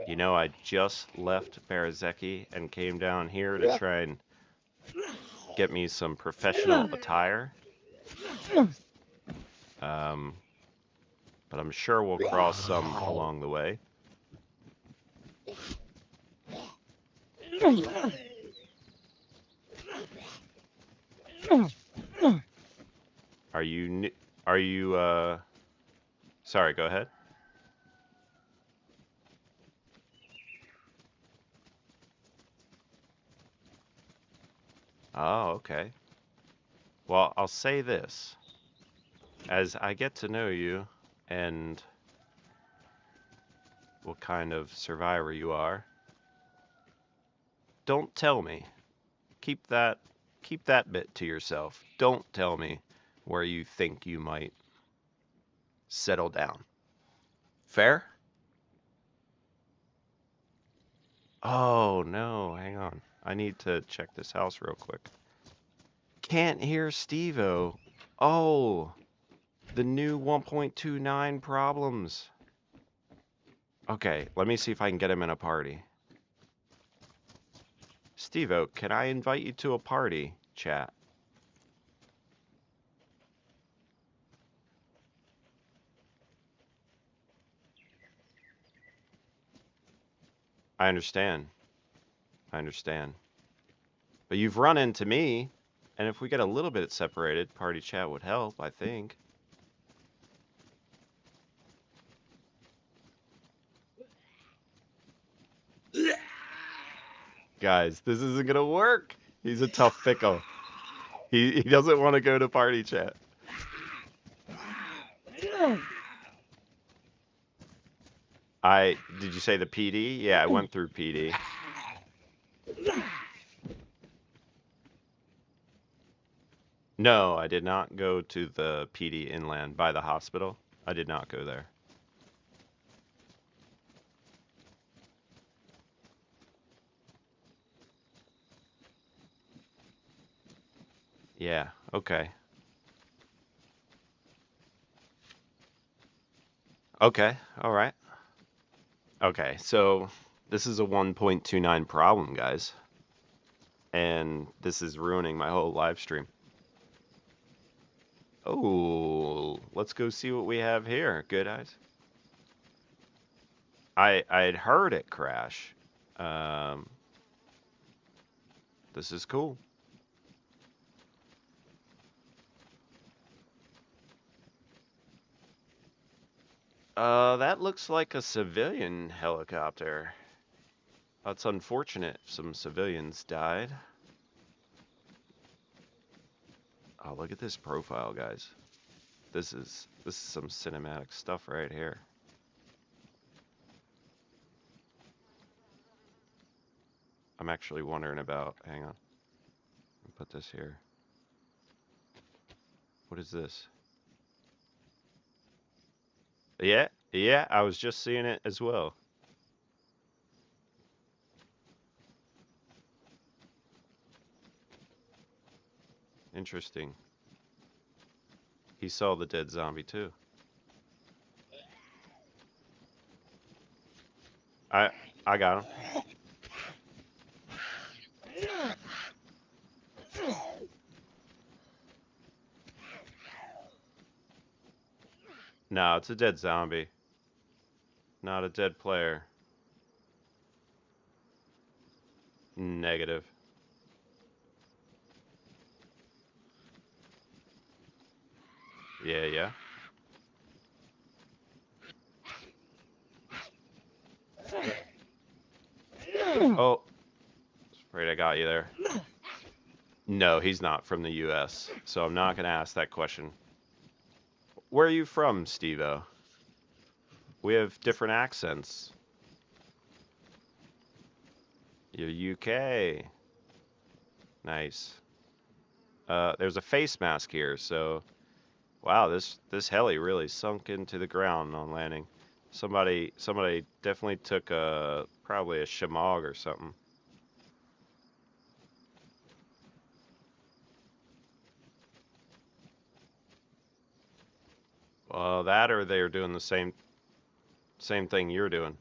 You know, I just left Berezino and came down here to try and get me some professional attire. But I'm sure we'll cross some along the way. Are you Are you, sorry, go ahead. Oh, okay. Well, I'll say this. As I get to know you and what kind of survivor you are, don't tell me. Keep that bit to yourself. Don't tell me where you think you might settle down. Fair? Oh, no, hang on. I need to check this house real quick. Can't hear Stevo. Oh, the new 1.29 problems. Okay, let me see if I can get him in a party. Stevo, can I invite you to a party, chat? I understand. I understand. But you've run into me, and if we get a little bit separated, party chat would help, I think. Guys, this isn't gonna work. He's a tough pickle. He doesn't want to go to party chat. Did you say the PD? Yeah, I went through PD. No, I did not go to the PD inland by the hospital. I did not go there. Yeah, okay. Okay, all right. Okay, so this is a 1.29 problem, guys. And this is ruining my whole live stream. Oh, let's go see what we have here. Good eyes. I'd heard it crash. Um, this is cool. That looks like a civilian helicopter. That's unfortunate. Some civilians died. Oh, look at this profile, guys. This is some cinematic stuff right here. I'm actually wondering about, hang on. I'll put this here. What is this? Yeah, I was just seeing it as well. Interesting. He saw the dead zombie too. I got him. No, it's a dead zombie. Not a dead player. Negative. Yeah. Oh, afraid I got you there. No, he's not from the US, so I'm not going to ask that question. Where are you from, Stevo? We have different accents. You're UK. Nice. There's a face mask here, so wow, this heli really sunk into the ground on landing. Somebody definitely took probably a shamog or something. Well, that or they're doing the same thing you're doing.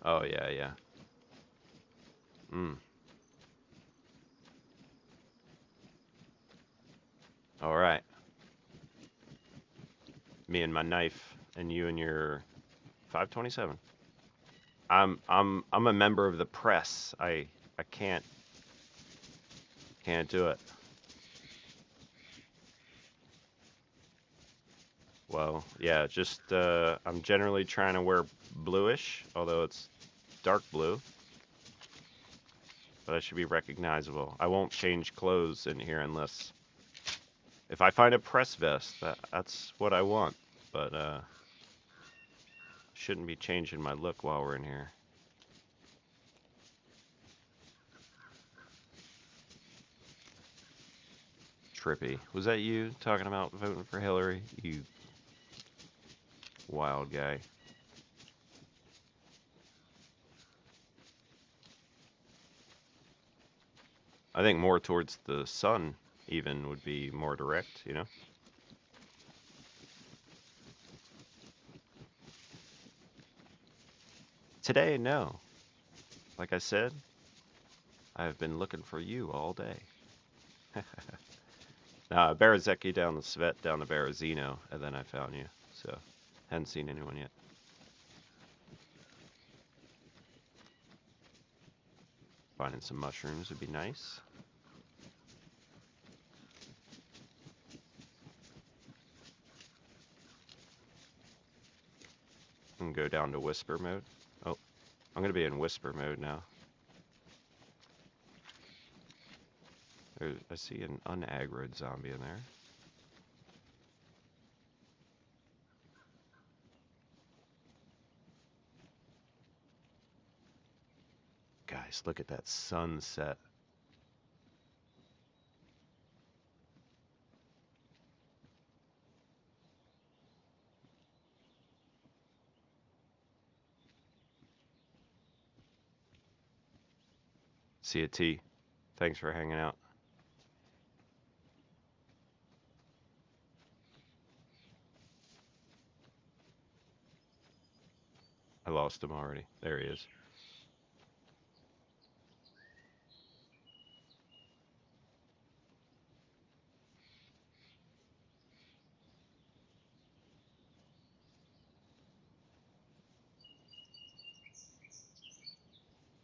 Oh yeah. Mm. All right. Me and my knife, and you and your 527. I'm a member of the press. I can't do it. Well, yeah, just I'm generally trying to wear bluish, although it's dark blue. But I should be recognizable. I won't change clothes in here unless if I find a press vest, that's what I want. But shouldn't be changing my look while we're in here. Trippy. Was that you talking about voting for Hillary? You wild guy. I think more towards the sun even would be more direct, you know? Today, no. Like I said, I have been looking for you all day. Berezeki down the Svet, down to Berezino, and then I found you. So, hadn't seen anyone yet. Finding some mushrooms would be nice. And go down to whisper mode. Oh, I'm gonna be in whisper mode now. I see an unaggroed zombie in there. Guys, look at that sunset. See ya, T. Thanks for hanging out. I lost him already. There he is.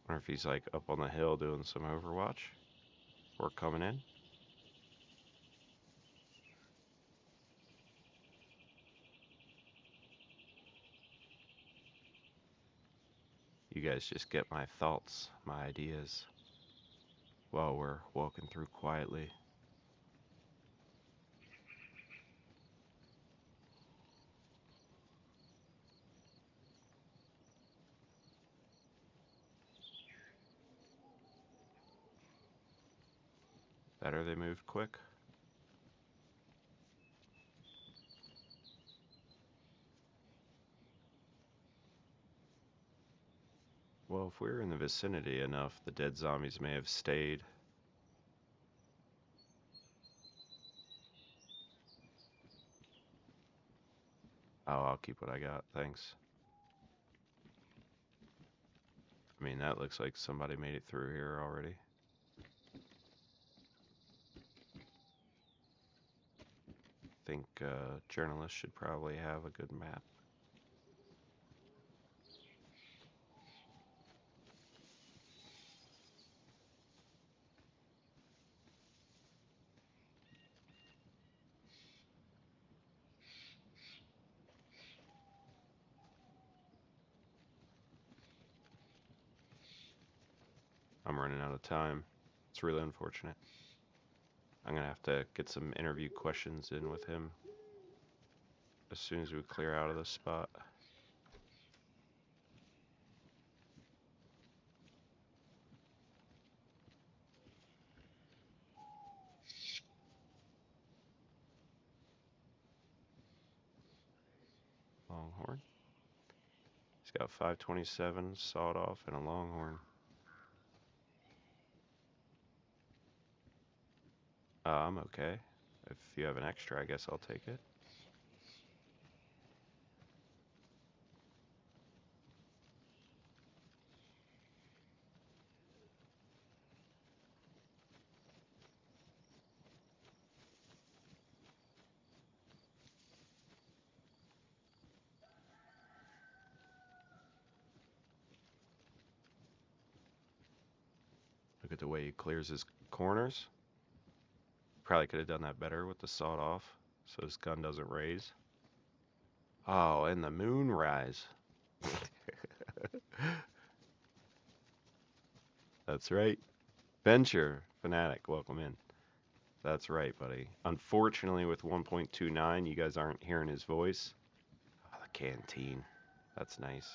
Wonder if he's like up on the hill doing some Overwatch. Or coming in. You guys just get my thoughts, my ideas, while we're walking through quietly. Better they moved quick. Well, if we were in the vicinity enough, the dead zombies may have stayed. Oh, I'll keep what I got, thanks. I mean, that looks like somebody made it through here already. I think journalists should probably have a good map. I'm running out of time. It's really unfortunate. I'm gonna have to get some interview questions in with him as soon as we clear out of this spot. Longhorn. He's got 527 sawed off and a longhorn. I'm okay. If you have an extra, I guess I'll take it. Look at the way he clears his corners. Probably could have done that better with the sawed off so his gun doesn't raise. Oh, and the moonrise. That's right. Venture Fanatic, welcome in. That's right, buddy. Unfortunately, with 1.29, you guys aren't hearing his voice. Oh, the canteen. That's nice.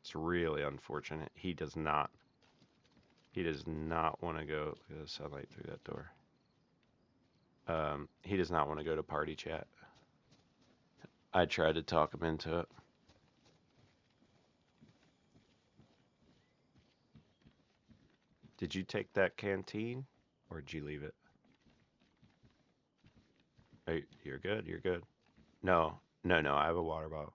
It's really unfortunate. He does not. He does not want to go. Look at the sunlight through that door. He does not want to go to party chat. I tried to talk him into it. Did you take that canteen, or did you leave it? Hey, you're good. You're good. No, no, no. I have a water bottle.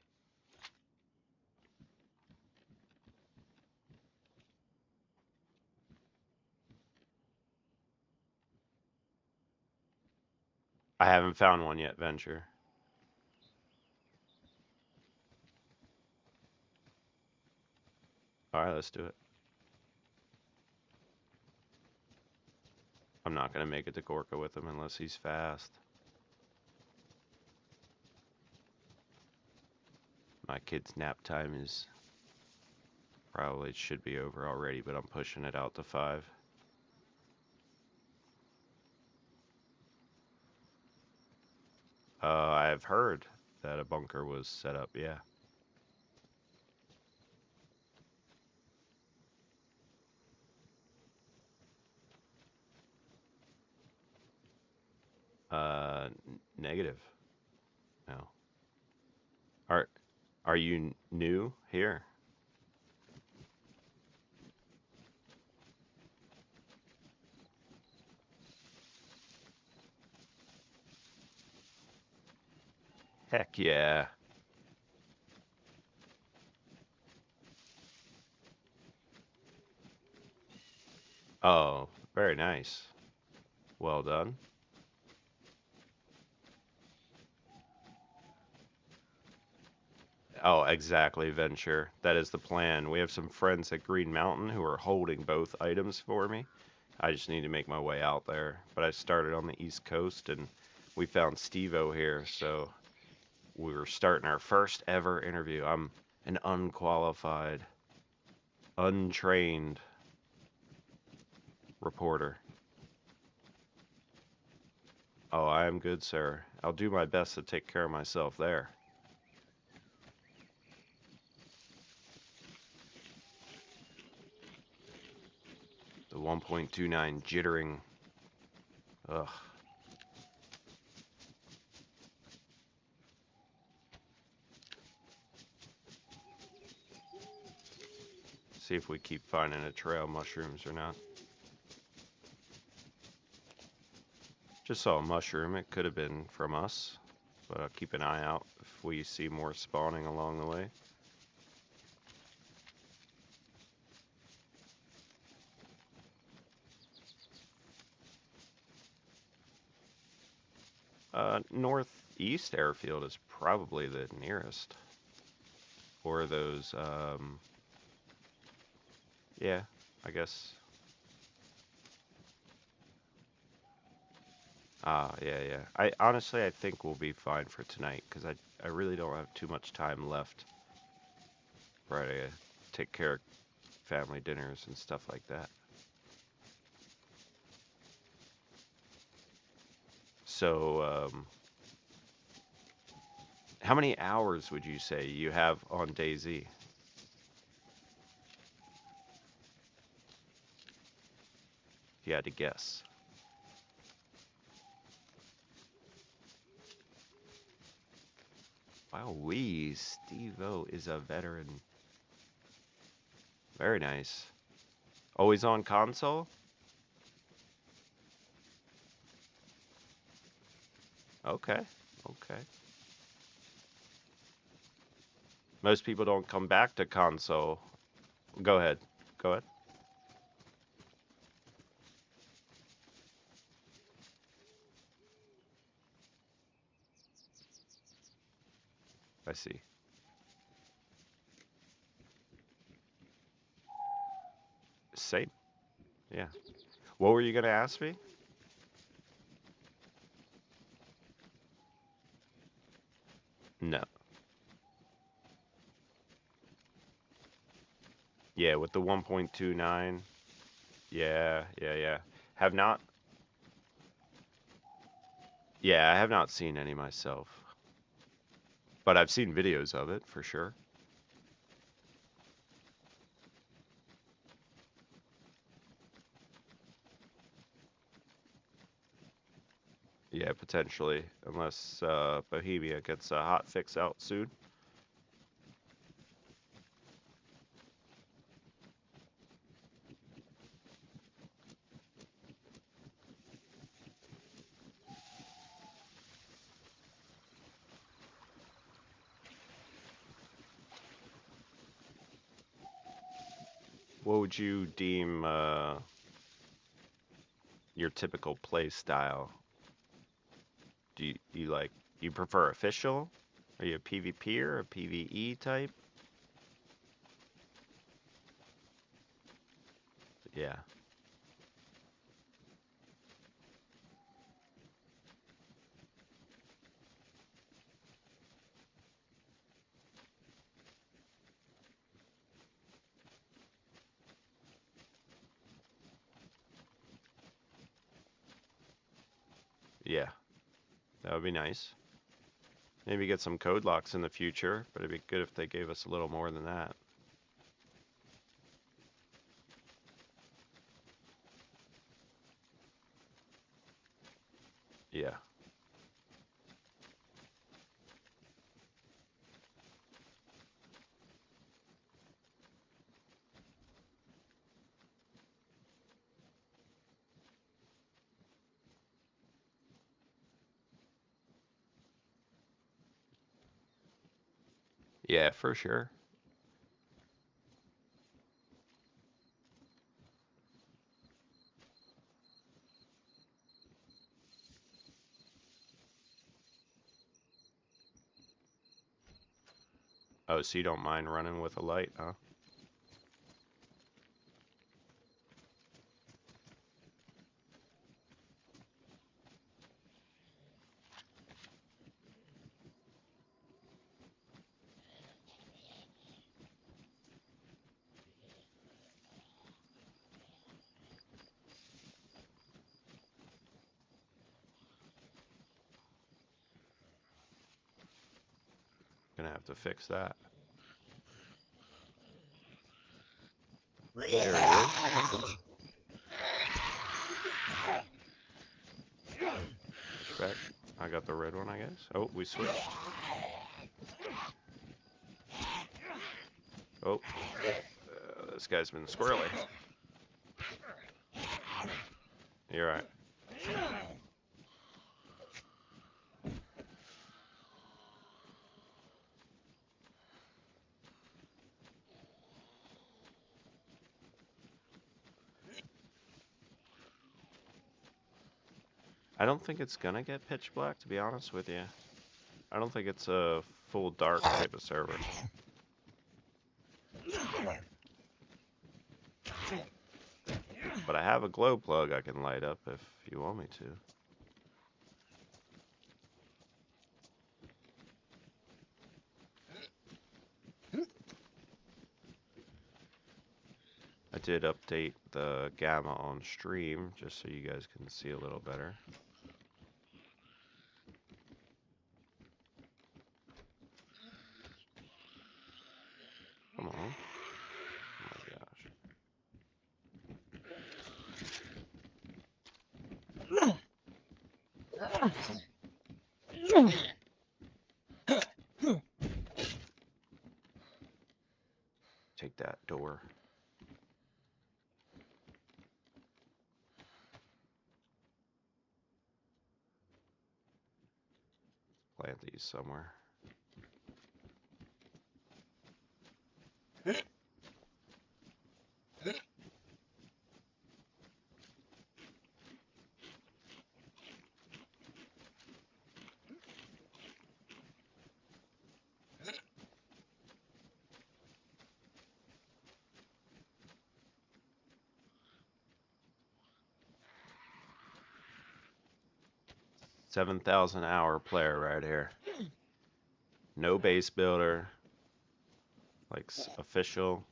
I haven't found one yet, Venture. All right, let's do it. I'm not gonna make it to Gorka with him unless he's fast. My kid's nap time is probably should be over already, but I'm pushing it out to 5. I've heard that a bunker was set up. Yeah. Negative. No. Are are you new here? Heck yeah. Oh, very nice. Well done. Oh, exactly, Venture. That is the plan. We have some friends at Green Mountain who are holding both items for me. I just need to make my way out there. But I started on the East Coast and we found Stevo here, so we were starting our first ever interview. I'm an unqualified, untrained reporter. Oh, I am good, sir. I'll do my best to take care of myself there. The 1.29 jittering. Ugh. See if we keep finding a trail of mushrooms or not. Just saw a mushroom. It could have been from us, but I'll keep an eye out if we see more spawning along the way. Northeast airfield is probably the nearest. Or those, yeah, I guess. Yeah, yeah. I honestly, I think we'll be fine for tonight because I really don't have too much time left. Right, I take care of family dinners and stuff like that. So, how many hours would you say you have on DayZ? If you had to guess. Wow, Stevo is a veteran. Very nice. Always on console? Okay, okay. Most people don't come back to console. Go ahead. Go ahead. I see. Same. Yeah. What were you gonna ask me? No. Yeah, with the 1.29. Yeah, yeah, yeah. Have not. Yeah, I have not seen any myself, but I've seen videos of it for sure. Yeah, potentially, unless Bohemia gets a hot fix out soon. What would you deem your typical play style? Do you like you prefer official? Are you a PvP or a PvE type? Yeah, yeah, that would be nice. Maybe get some code locks in the future, but it'd be good if they gave us a little more than that. Yeah, yeah, for sure. Oh, so you don't mind running with a light, huh? Gonna have to fix that. There he is. Respect. I got the red one, I guess. Oh, we switched. Oh, this guy's been squirrely. You're right. I don't think it's gonna get pitch black, to be honest with you. I don't think it's a full dark type of server. But I have a glow plug I can light up if you want me to. I did update the gamma on stream just so you guys can see a little better. Come on. Oh my gosh. Take that door. Plant these somewhere. 7,000 hour player right here. No base builder. Like official.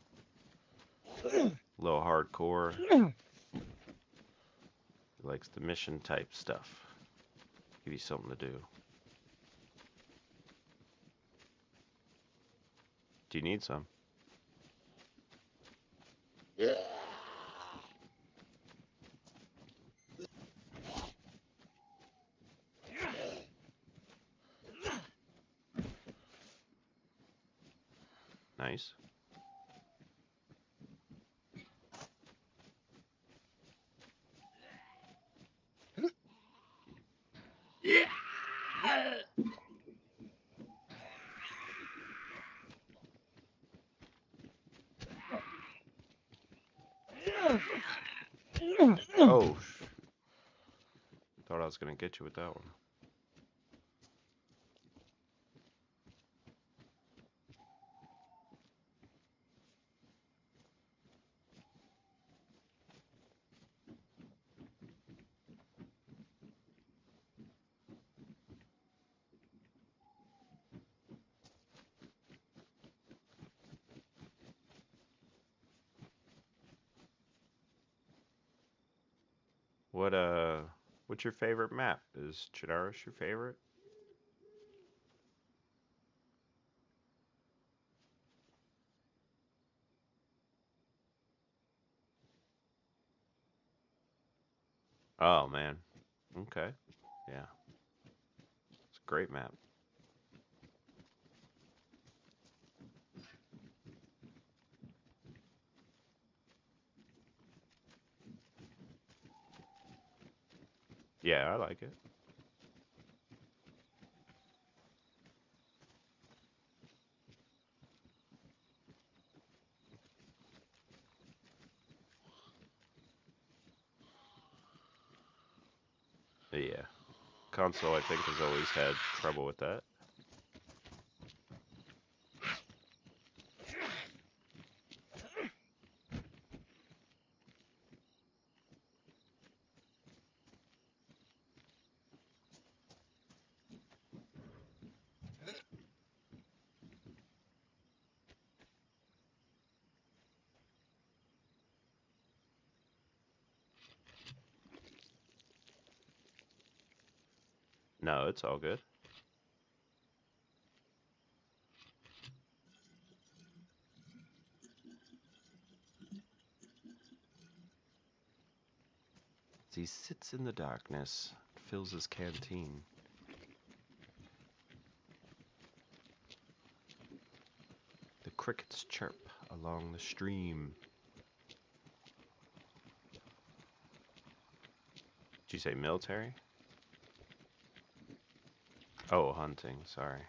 A little hardcore. He likes the mission type stuff. Give you something to do. Do you need some? Yeah. Nice. Oh, thought I was gonna get you with that one. What's your favorite map? Is Chernarus your favorite? Oh man. Okay. Yeah. It's a great map. Yeah, I like it. Yeah. Console I think has always had trouble with that. No, it's all good. As he sits in the darkness, fills his canteen. The crickets chirp along the stream. Did you say military? Oh, hunting, sorry.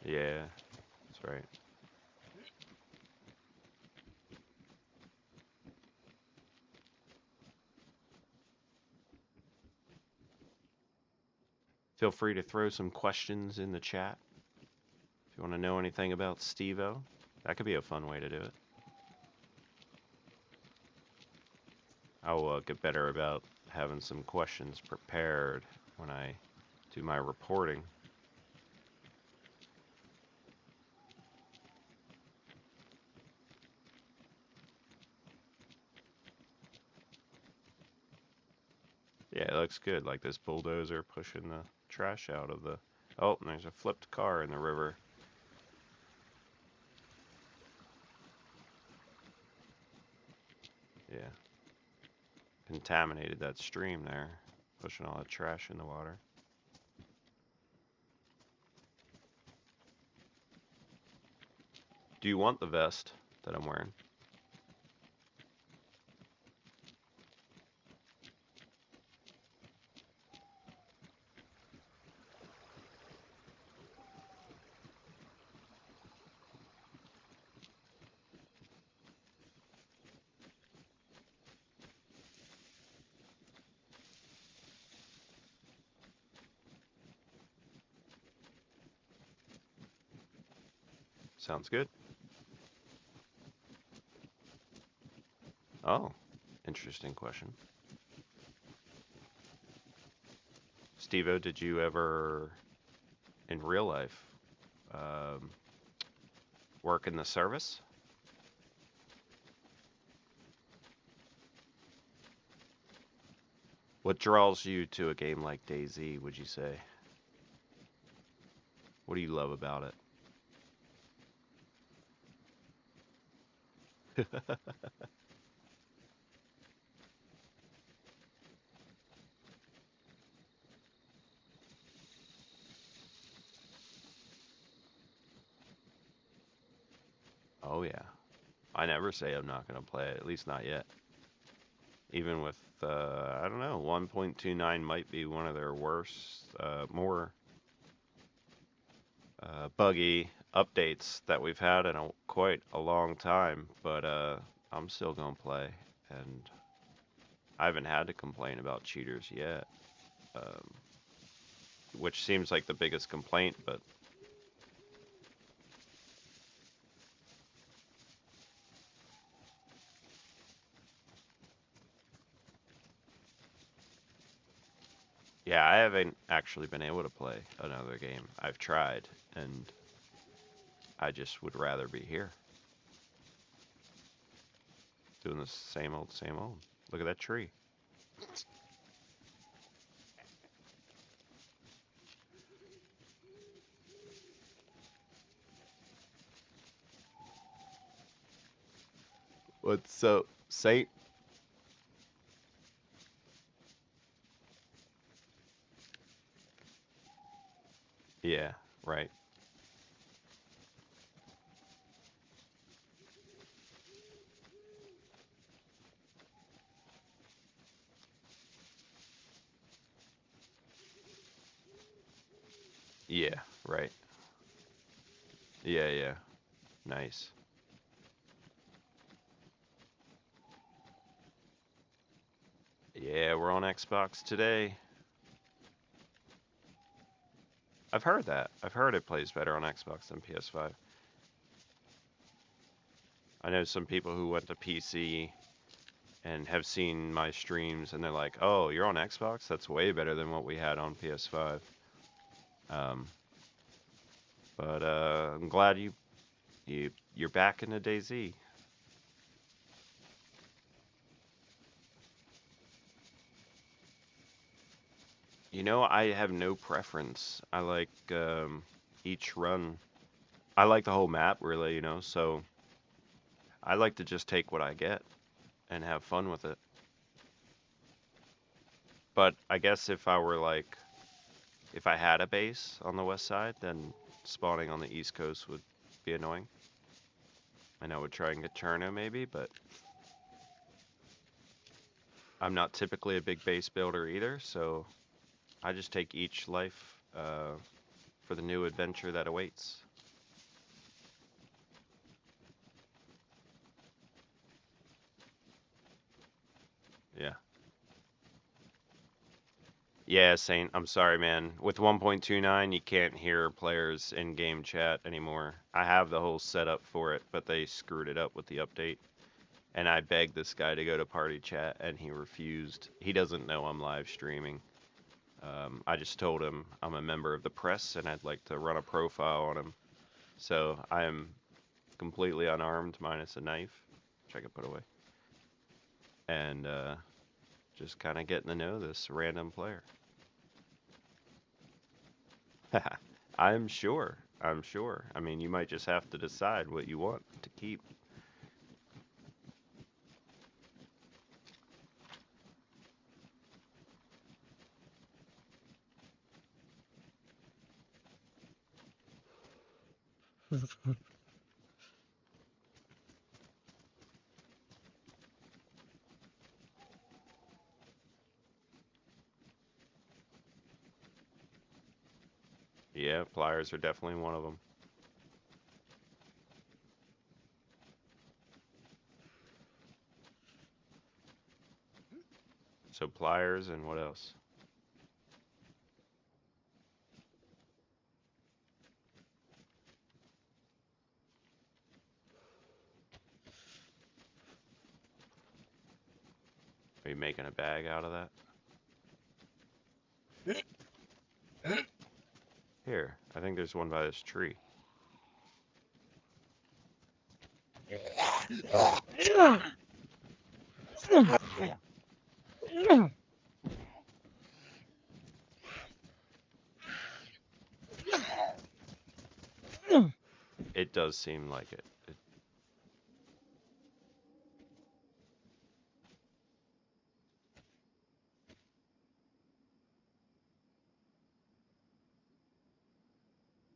Yeah, that's right. Feel free to throw some questions in the chat if you want to know anything about Stevo. That could be a fun way to do it. I'll get better about having some questions prepared when I do my reporting. Yeah, it looks good. Like this bulldozer pushing the trash out of the... Oh, and there's a flipped car in the river. Yeah. Contaminated that stream there, pushing all that trash in the water. Do you want the vest that I'm wearing? Sounds good. Oh. Interesting question. Stevo, did you ever, in real life, um, work in the service? What draws you to a game like DayZ, would you say? What do you love about it? Oh yeah. I never say I'm not going to play it, at least not yet. Even with, I don't know, 1.29 might be one of their worst, more buggy updates that we've had in quite a long time. But I'm still going to play, and I haven't had to complain about cheaters yet, um, which seems like the biggest complaint, but yeah, I haven't actually been able to play another game. I've tried, and I just would rather be here, doing the same old, same old. Look at that tree. What's up, Saint? Yeah, right. Yeah, right. Yeah, yeah. Nice. Yeah, we're on Xbox today. I've heard that. I've heard it plays better on Xbox than PS5. I know some people who went to PC and have seen my streams and they're like, "Oh, you're on Xbox? That's way better than what we had on PS5." Um, but I'm glad you're back into DayZ. You know, I have no preference. I like each run. I like the whole map, really, so I like to just take what I get and have fun with it. But I guess if I had a base on the west side, then spawning on the east coast would be annoying. And I would try and get Cherno maybe, but I'm not typically a big base builder either, so I just take each life for the new adventure that awaits. Yeah. Yeah, Saint, I'm sorry, man. With 1.29, you can't hear players in game chat anymore. I have the whole setup for it, but they screwed it up with the update. And I begged this guy to go to party chat, and he refused. He doesn't know I'm live streaming. I just told him I'm a member of the press, and I'd like to run a profile on him. So I am completely unarmed, minus a knife, which I could put away. And just kind of getting to know this random player. I'm sure. I'm sure. I mean, you might just have to decide what you want to keep. Yeah, pliers are definitely one of them. So pliers and what else? Are you making a bag out of that? Here, I think there's one by this tree. It does seem like it.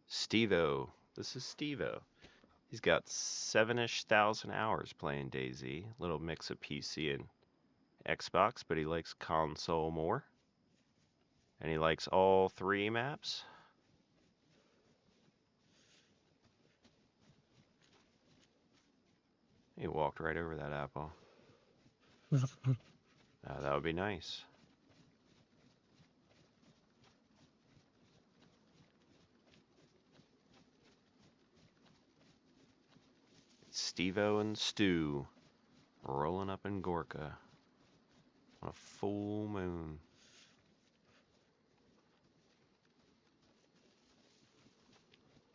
Stevo. This is Stevo. He's got 7-ish thousand hours playing DayZ. Little mix of PC and Xbox, but he likes console more. And he likes all 3 maps. He walked right over that apple. That would be nice. Stevo and Stu rolling up in Gorka on a full moon.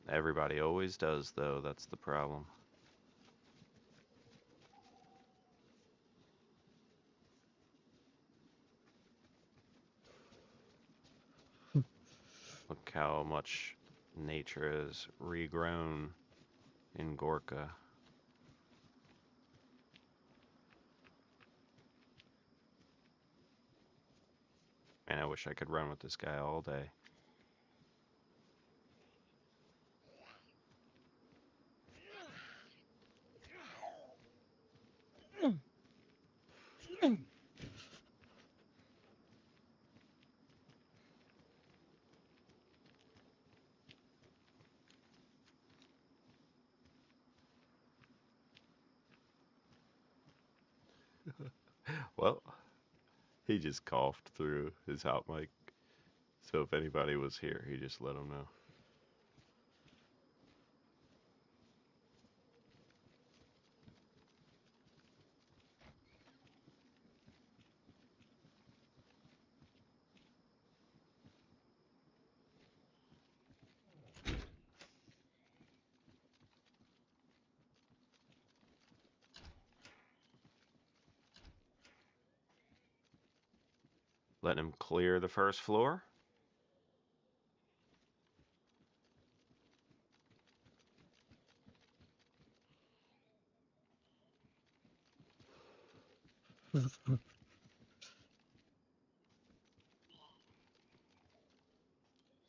Everybody always does, though. That's the problem. Look how much nature has regrown in Gorka. Man, I wish I could run with this guy all day. Well, he just coughed through his hot mic. So if anybody was here, he just let them know. Letting him clear the first floor. Is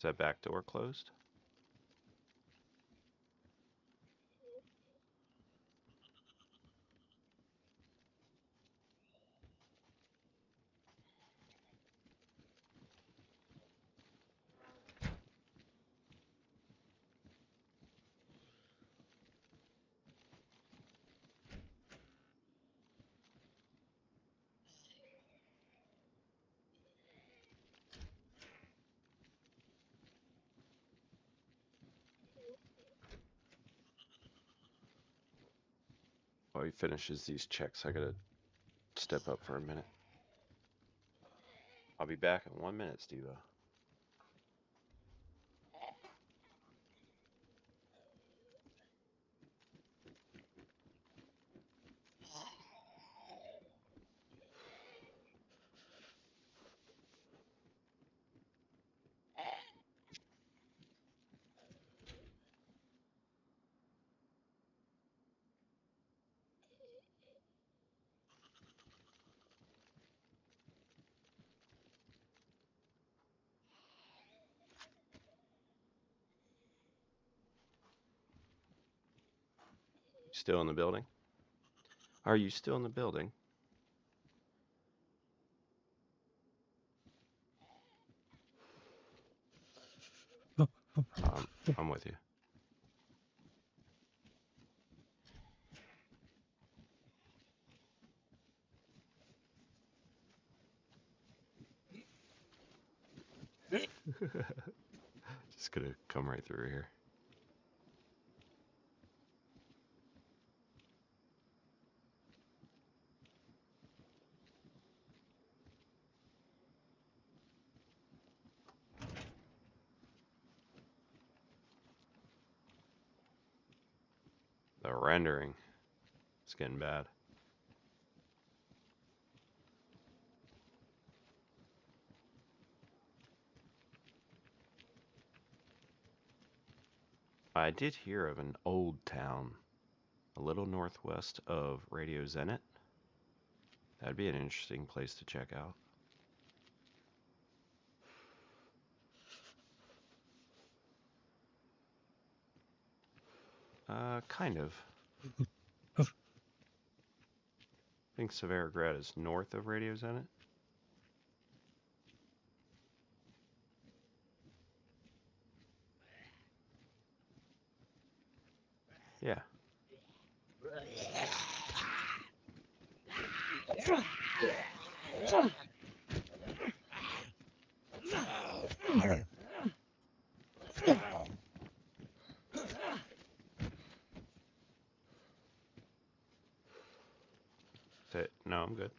that back door closed? While he finishes these checks, I gotta step up for a minute. I'll be back in 1 minute, Stevo. Still in the building? Are you still in the building? I'm with you. Just gonna come right through here. The rendering is getting bad. I did hear of an Oldtowne, a little northwest of Radio Zenit. That'd be an interesting place to check out. Kind of. I think Severograd is north of Radio Zenit. Yeah. No, I'm good.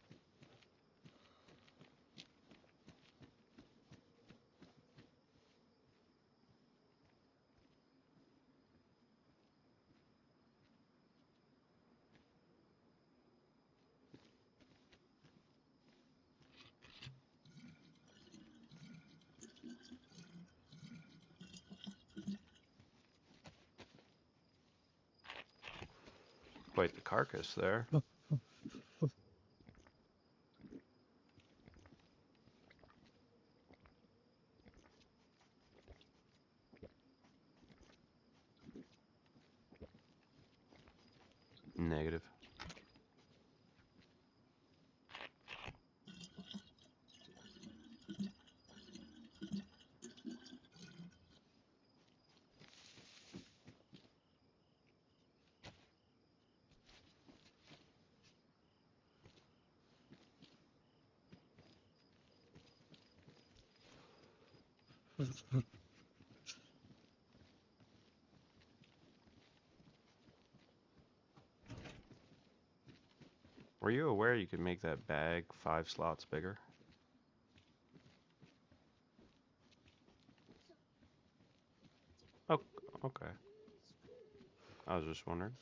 Quite the carcass there. Negative. Were you aware you could make that bag 5 slots bigger? Oh, okay. I was just wondering.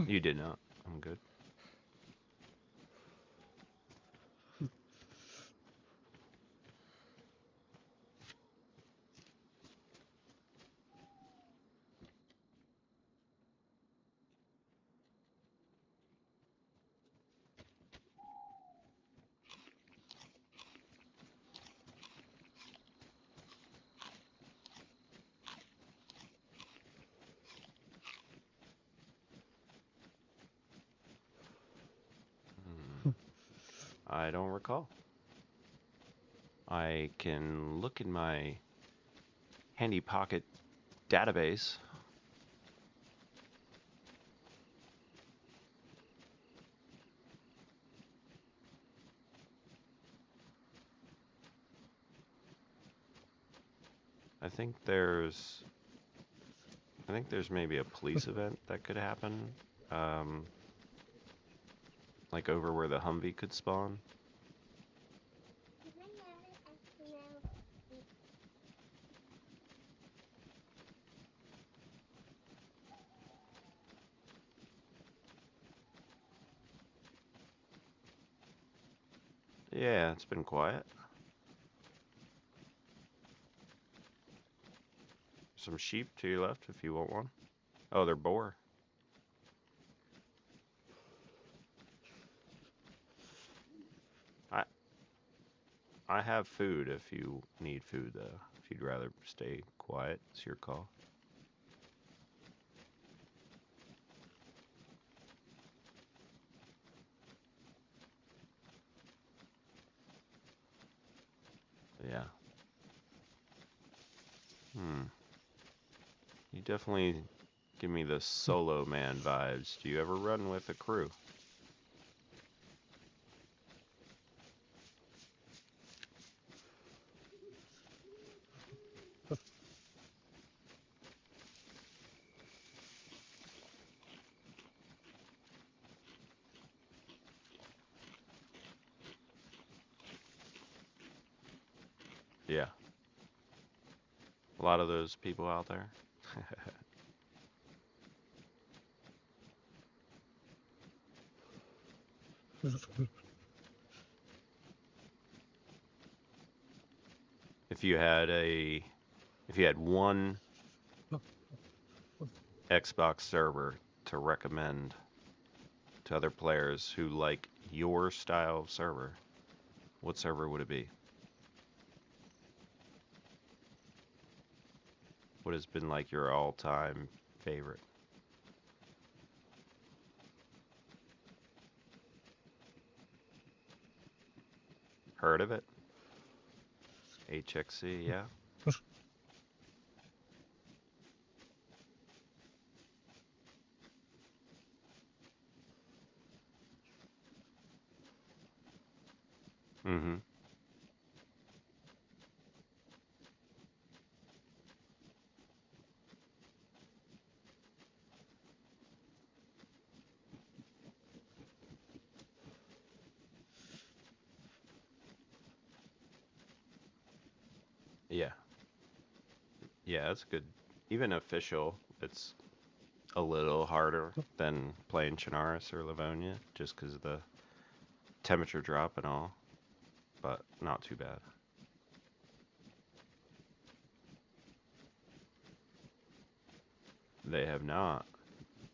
You did not. I'm good. I don't recall. I can look in my handy pocket database. I think there's maybe a police event that could happen. Like over where the Humvee could spawn. Yeah, it's been quiet. Some sheep to your left if you want one. Oh, they're boar. I have food if you need food, though. If you'd rather stay quiet, it's your call. Yeah. You definitely give me the solo man vibes. Do you ever run with a crew? Yeah. A lot of those people out there. If you had one Xbox server to recommend to other players who like your style of server, what server would it be? What has been like your all-time favorite? Heard of it? HXC, yeah. Mm-hmm. Yeah. Yeah, that's good. Even official, it's a little harder than playing Chernarus or Livonia, just because of the temperature drop and all, but not too bad. They have not.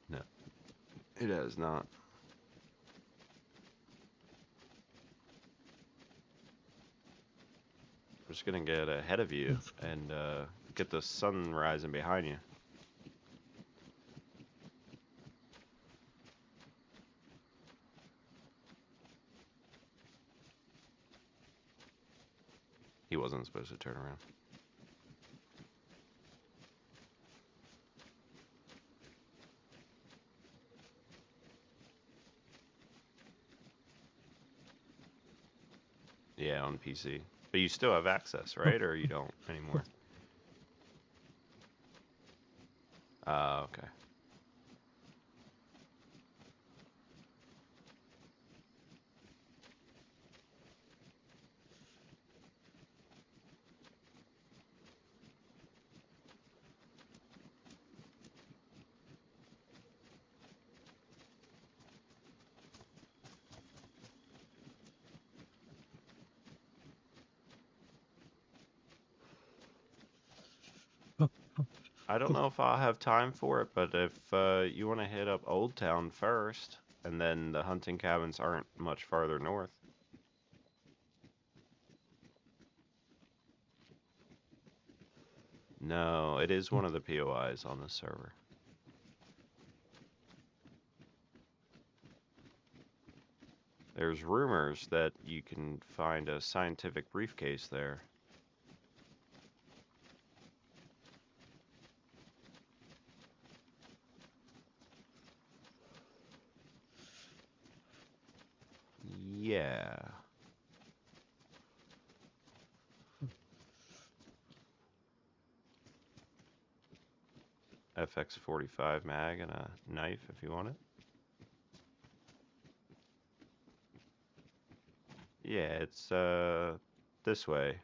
No, it has not. We're just gonna get ahead of you and get the sun rising behind you. He wasn't supposed to turn around. Yeah, on PC. But you still have access, right? Or you don't anymore? Okay. I don't know if I'll have time for it, but if you want to hit up Oldtowne first, and then the hunting cabins aren't much farther north. No, it is one of the POIs on the server. There's rumors that you can find a scientific briefcase there. Yeah. FX45 mag and a knife if you want it. Yeah, it's this way.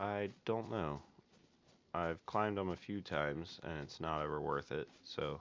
I don't know. I've climbed them a few times, and it's not ever worth it, so...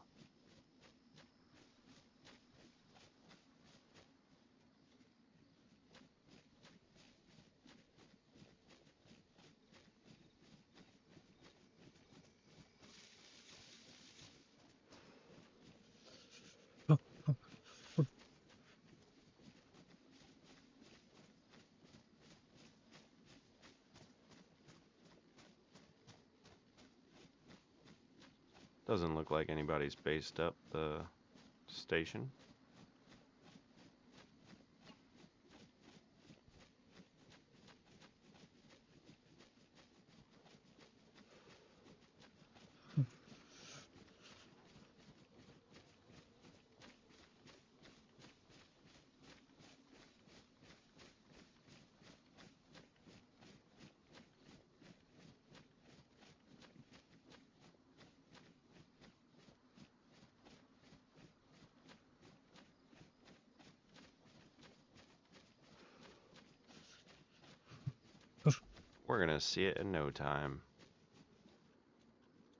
Doesn't look like anybody's based up the station. We're gonna see it in no time.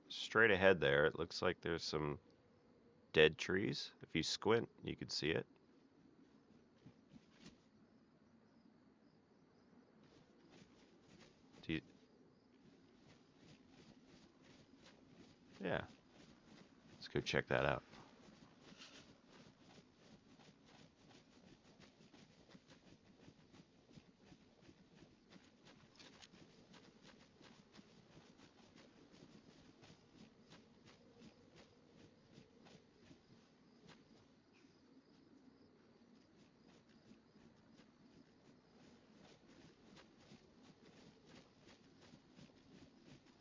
Straight ahead there, it looks like there's some dead trees. If you squint, you could see it. Do you... Yeah. Let's go check that out.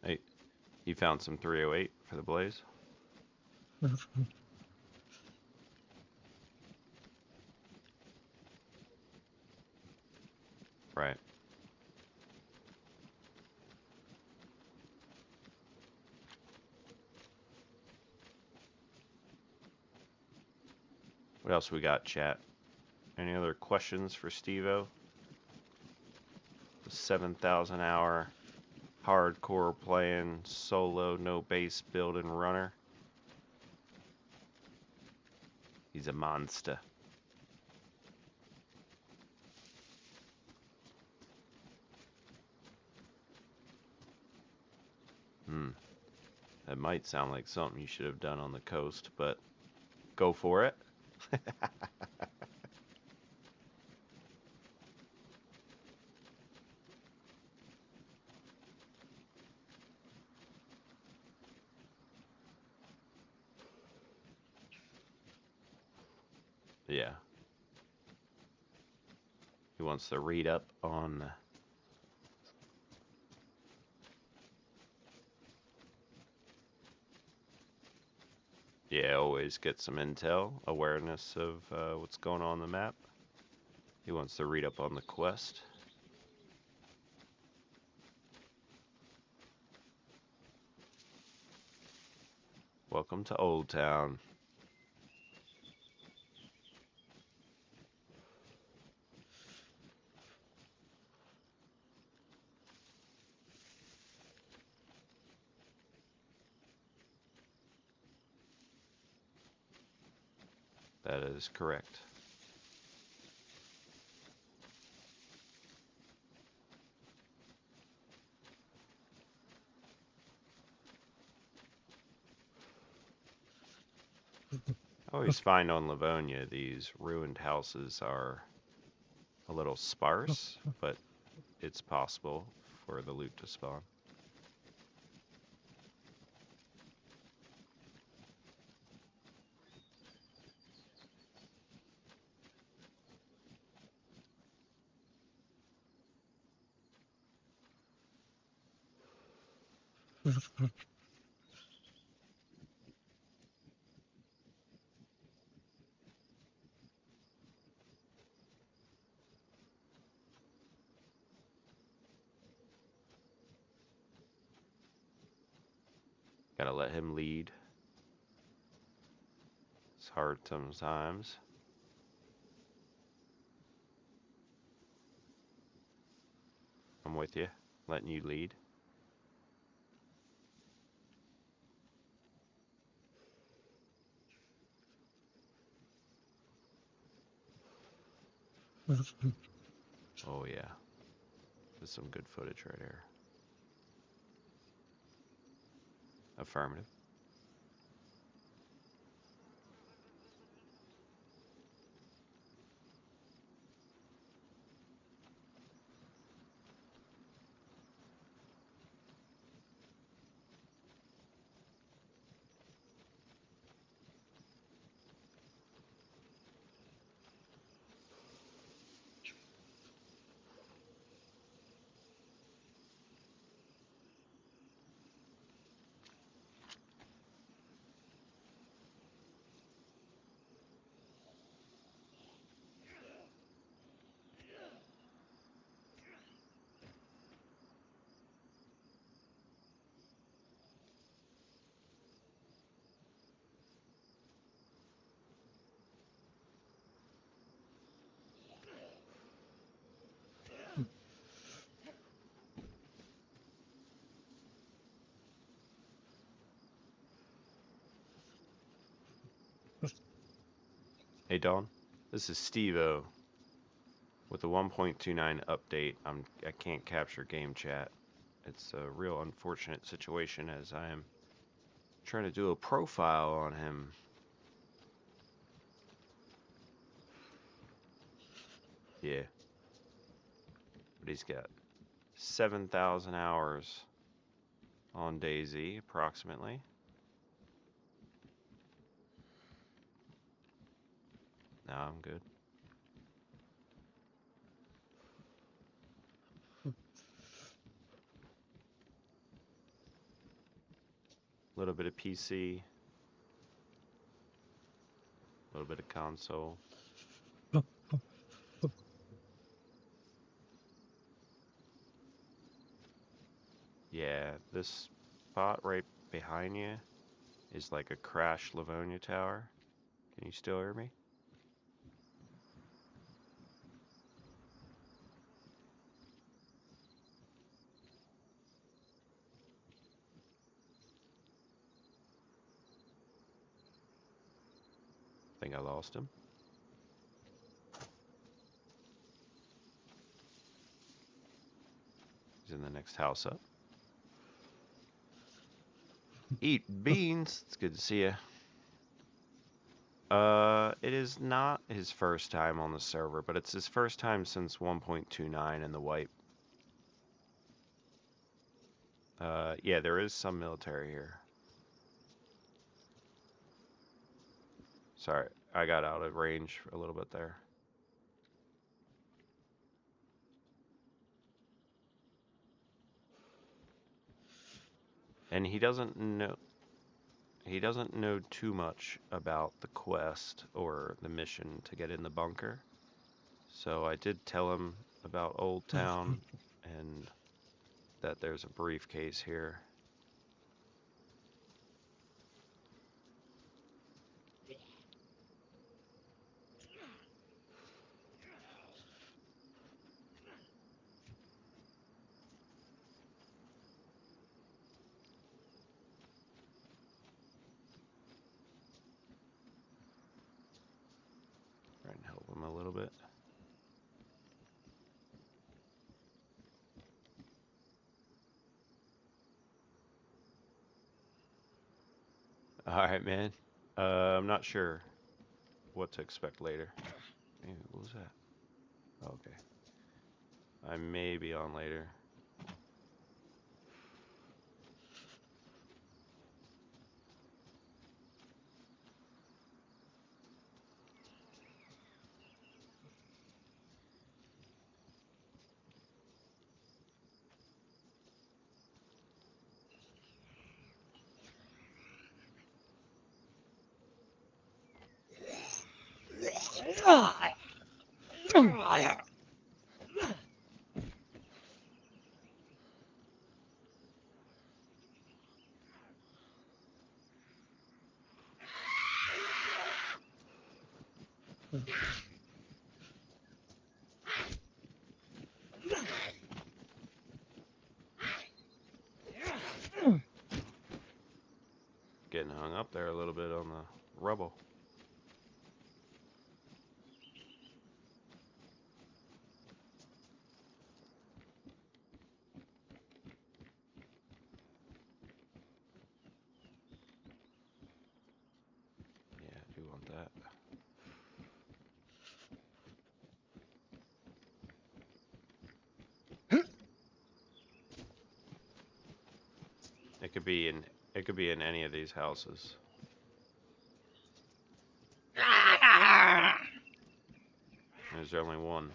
Hey, you found some 308 for the blaze? Right. What else we got, chat? Any other questions for Stevo? The 7,000 hour hardcore playing solo no base building runner. He's a monster. That might sound like something you should have done on the coast, but go for it. Yeah. He wants to read up on... Yeah, always get some intel, awareness of what's going on the map. He wants to read up on the quest. Welcome to Oldtowne. That is correct. I always find on Livonia these ruined houses are a little sparse, but it's possible for the loot to spawn. Gotta let him lead. It's hard sometimes. I'm with you, letting you lead. Oh yeah, there's some good footage right here. Affirmative. Hey Dawn, this is Stevo with the 1.29 update. I can't capture game chat. It's a real unfortunate situation as I am trying to do a profile on him. Yeah. But he's got 7,000 hours on DayZ approximately. Now I'm good. A little bit of PC, a little bit of console. Yeah, this spot right behind you is like a crashed Livonia tower. Can you still hear me? I think I lost him. He's in the next house up. Eat beans. It's good to see you. It is not his first time on the server, but it's his first time since 1.29 in the wipe. Yeah, there is some military here. Sorry, I got out of range a little bit there. And he doesn't know too much about the quest or the mission to get in the bunker. So I did tell him about Oldtowne and that there's a briefcase here. Try and help him a little bit. Alright, man. I'm not sure what to expect later. Hey, what was that? Oh, okay. I may be on later. Getting hung up there a little bit on the rubble. could be in any of these houses. There's only one.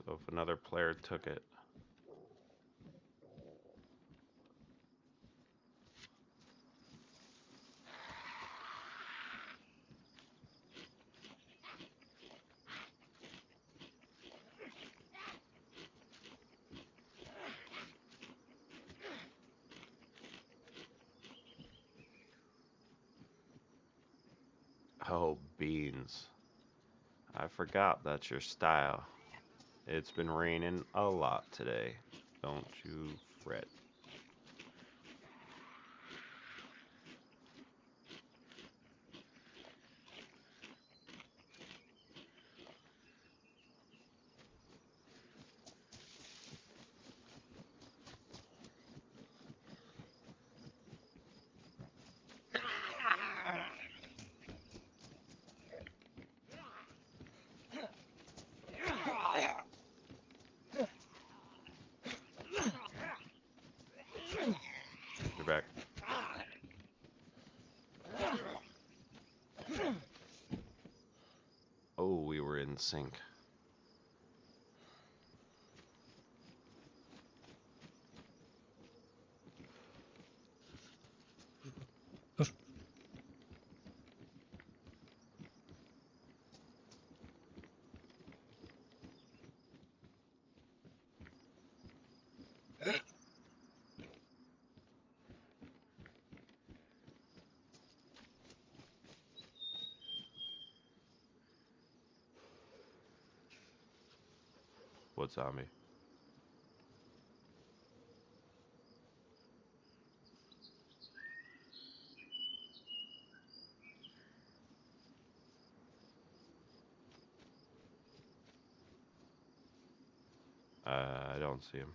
So if another player took it. Oh, beans. I forgot that's your style. It's been raining a lot today. Don't you fret. You're back. Oh, we were in sync. What zombie? I don't see him.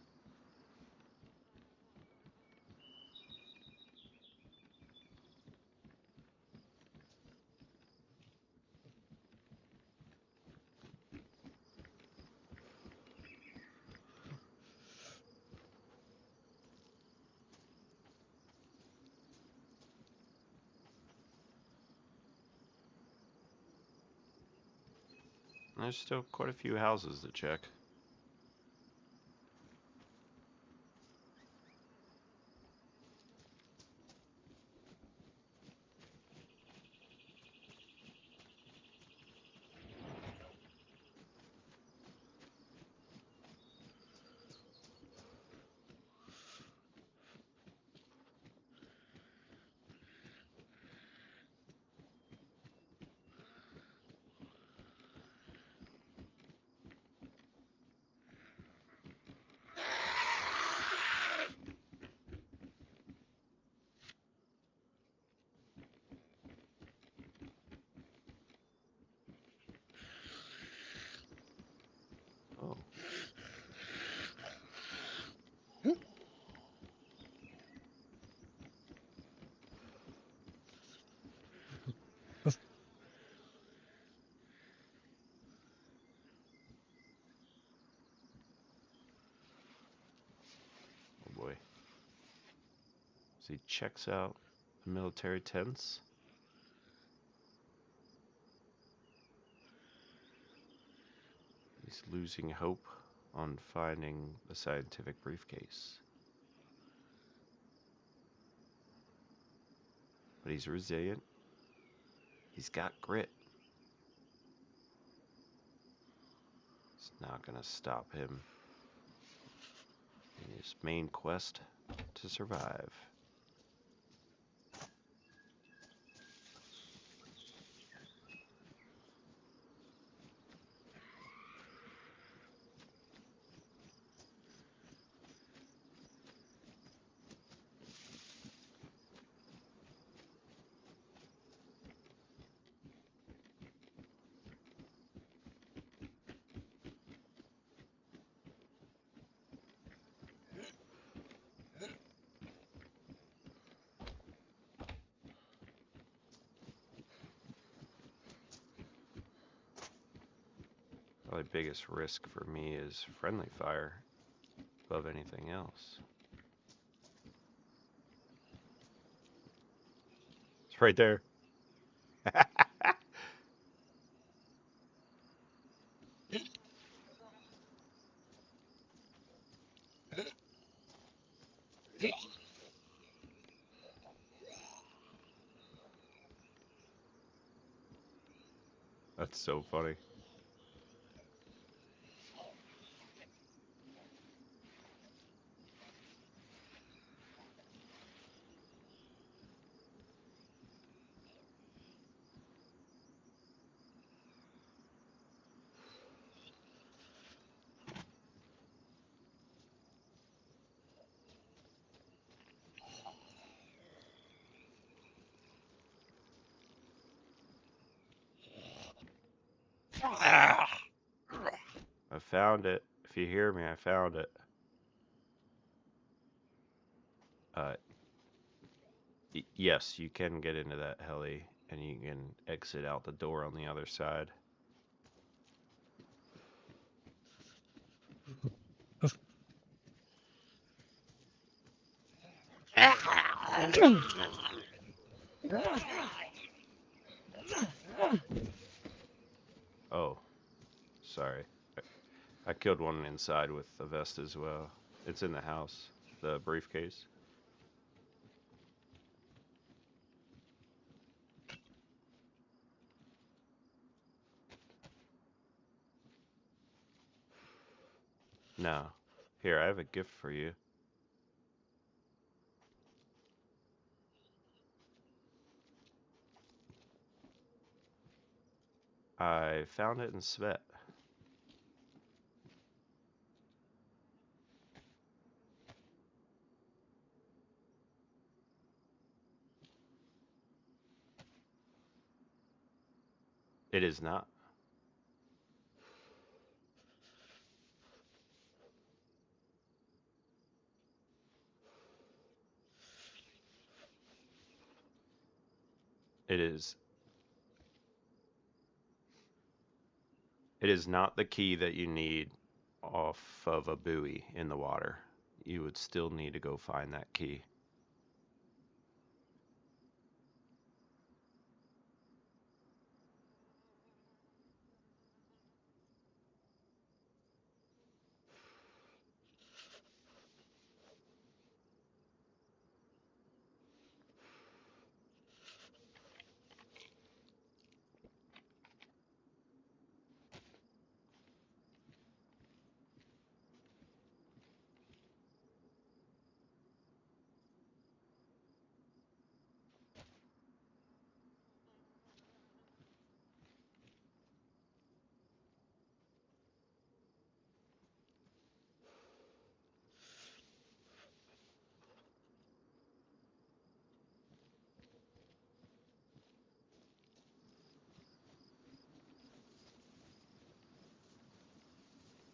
There's still quite a few houses to check. Oh. Oh boy. So he checks out the military tents. He's losing hope on finding the scientific briefcase. But he's resilient. He's got grit. It's not gonna stop him in his main quest to survive. Probably biggest risk for me is friendly fire above anything else. right there. That's so funny. I found it. If you hear me, I found it. Uh, yes, you can get into that heli, and you can exit out the door on the other side. Oh, sorry. I killed one inside with a vest as well. It's in the house, the briefcase. No. Here, I have a gift for you. I found it in Svet. It is not. It is. It is not the key that you need off of a buoy in the water. You would still need to go find that key.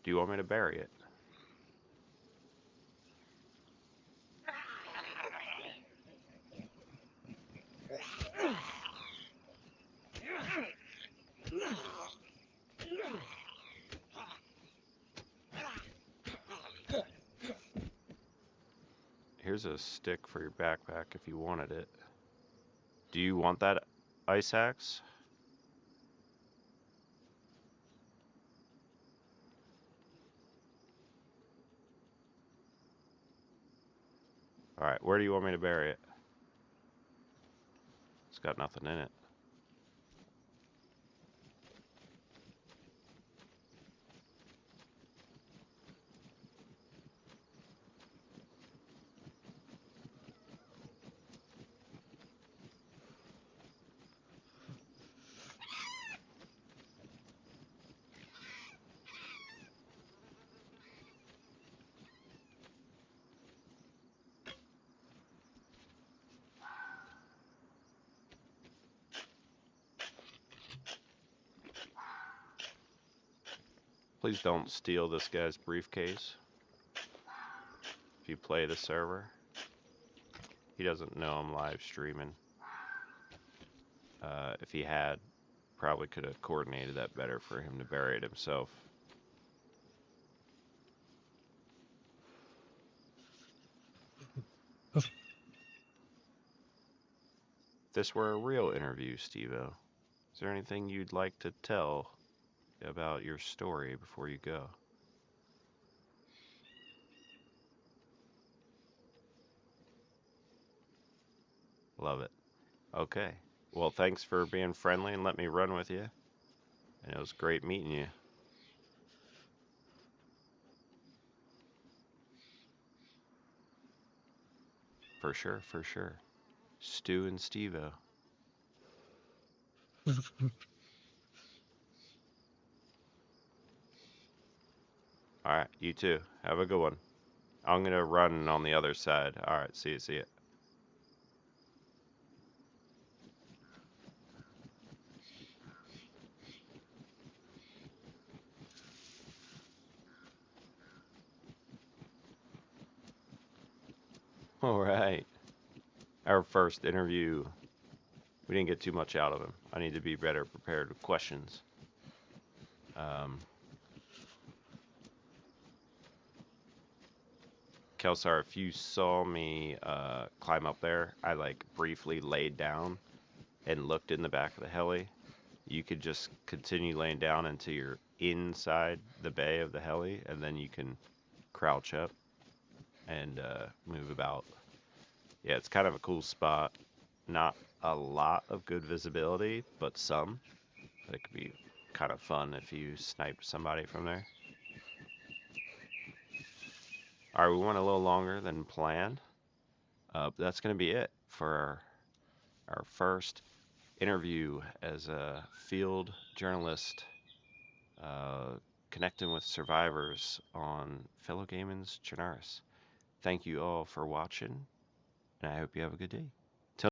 Do you want me to bury it? Here's a stick for your backpack if you wanted it. Do you want that ice axe? Alright, where do you want me to bury it? It's got nothing in it. Please don't steal this guy's briefcase if you play the server. He doesn't know I'm live streaming. If he had, probably could have coordinated that better for him to bury it himself. this were a real interview, Stevo, is there anything you'd like to tell about your story before you go? Love it. Okay. Well, thanks for being friendly and let me run with you. And it was great meeting you. For sure, for sure. Stu and Stevo. All right, you too. Have a good one. I'm gonna run on the other side. All right, see you, see you. All right. Our first interview. We didn't get too much out of him. I need to be better prepared with questions. Um, Kelsar, if you saw me climb up there, I like briefly laid down and looked in the back of the heli. You could just continue laying down until you're inside the bay of the heli, and then you can crouch up and move about. Yeah, it's kind of a cool spot. Not a lot of good visibility, but some. It could be kind of fun if you snipe somebody from there. All right, we went a little longer than planned. That's going to be it for our first interview as a field journalist, uh, connecting with survivors on FellowGamin's Chernarus. Thank you all for watching, and I hope you have a good day.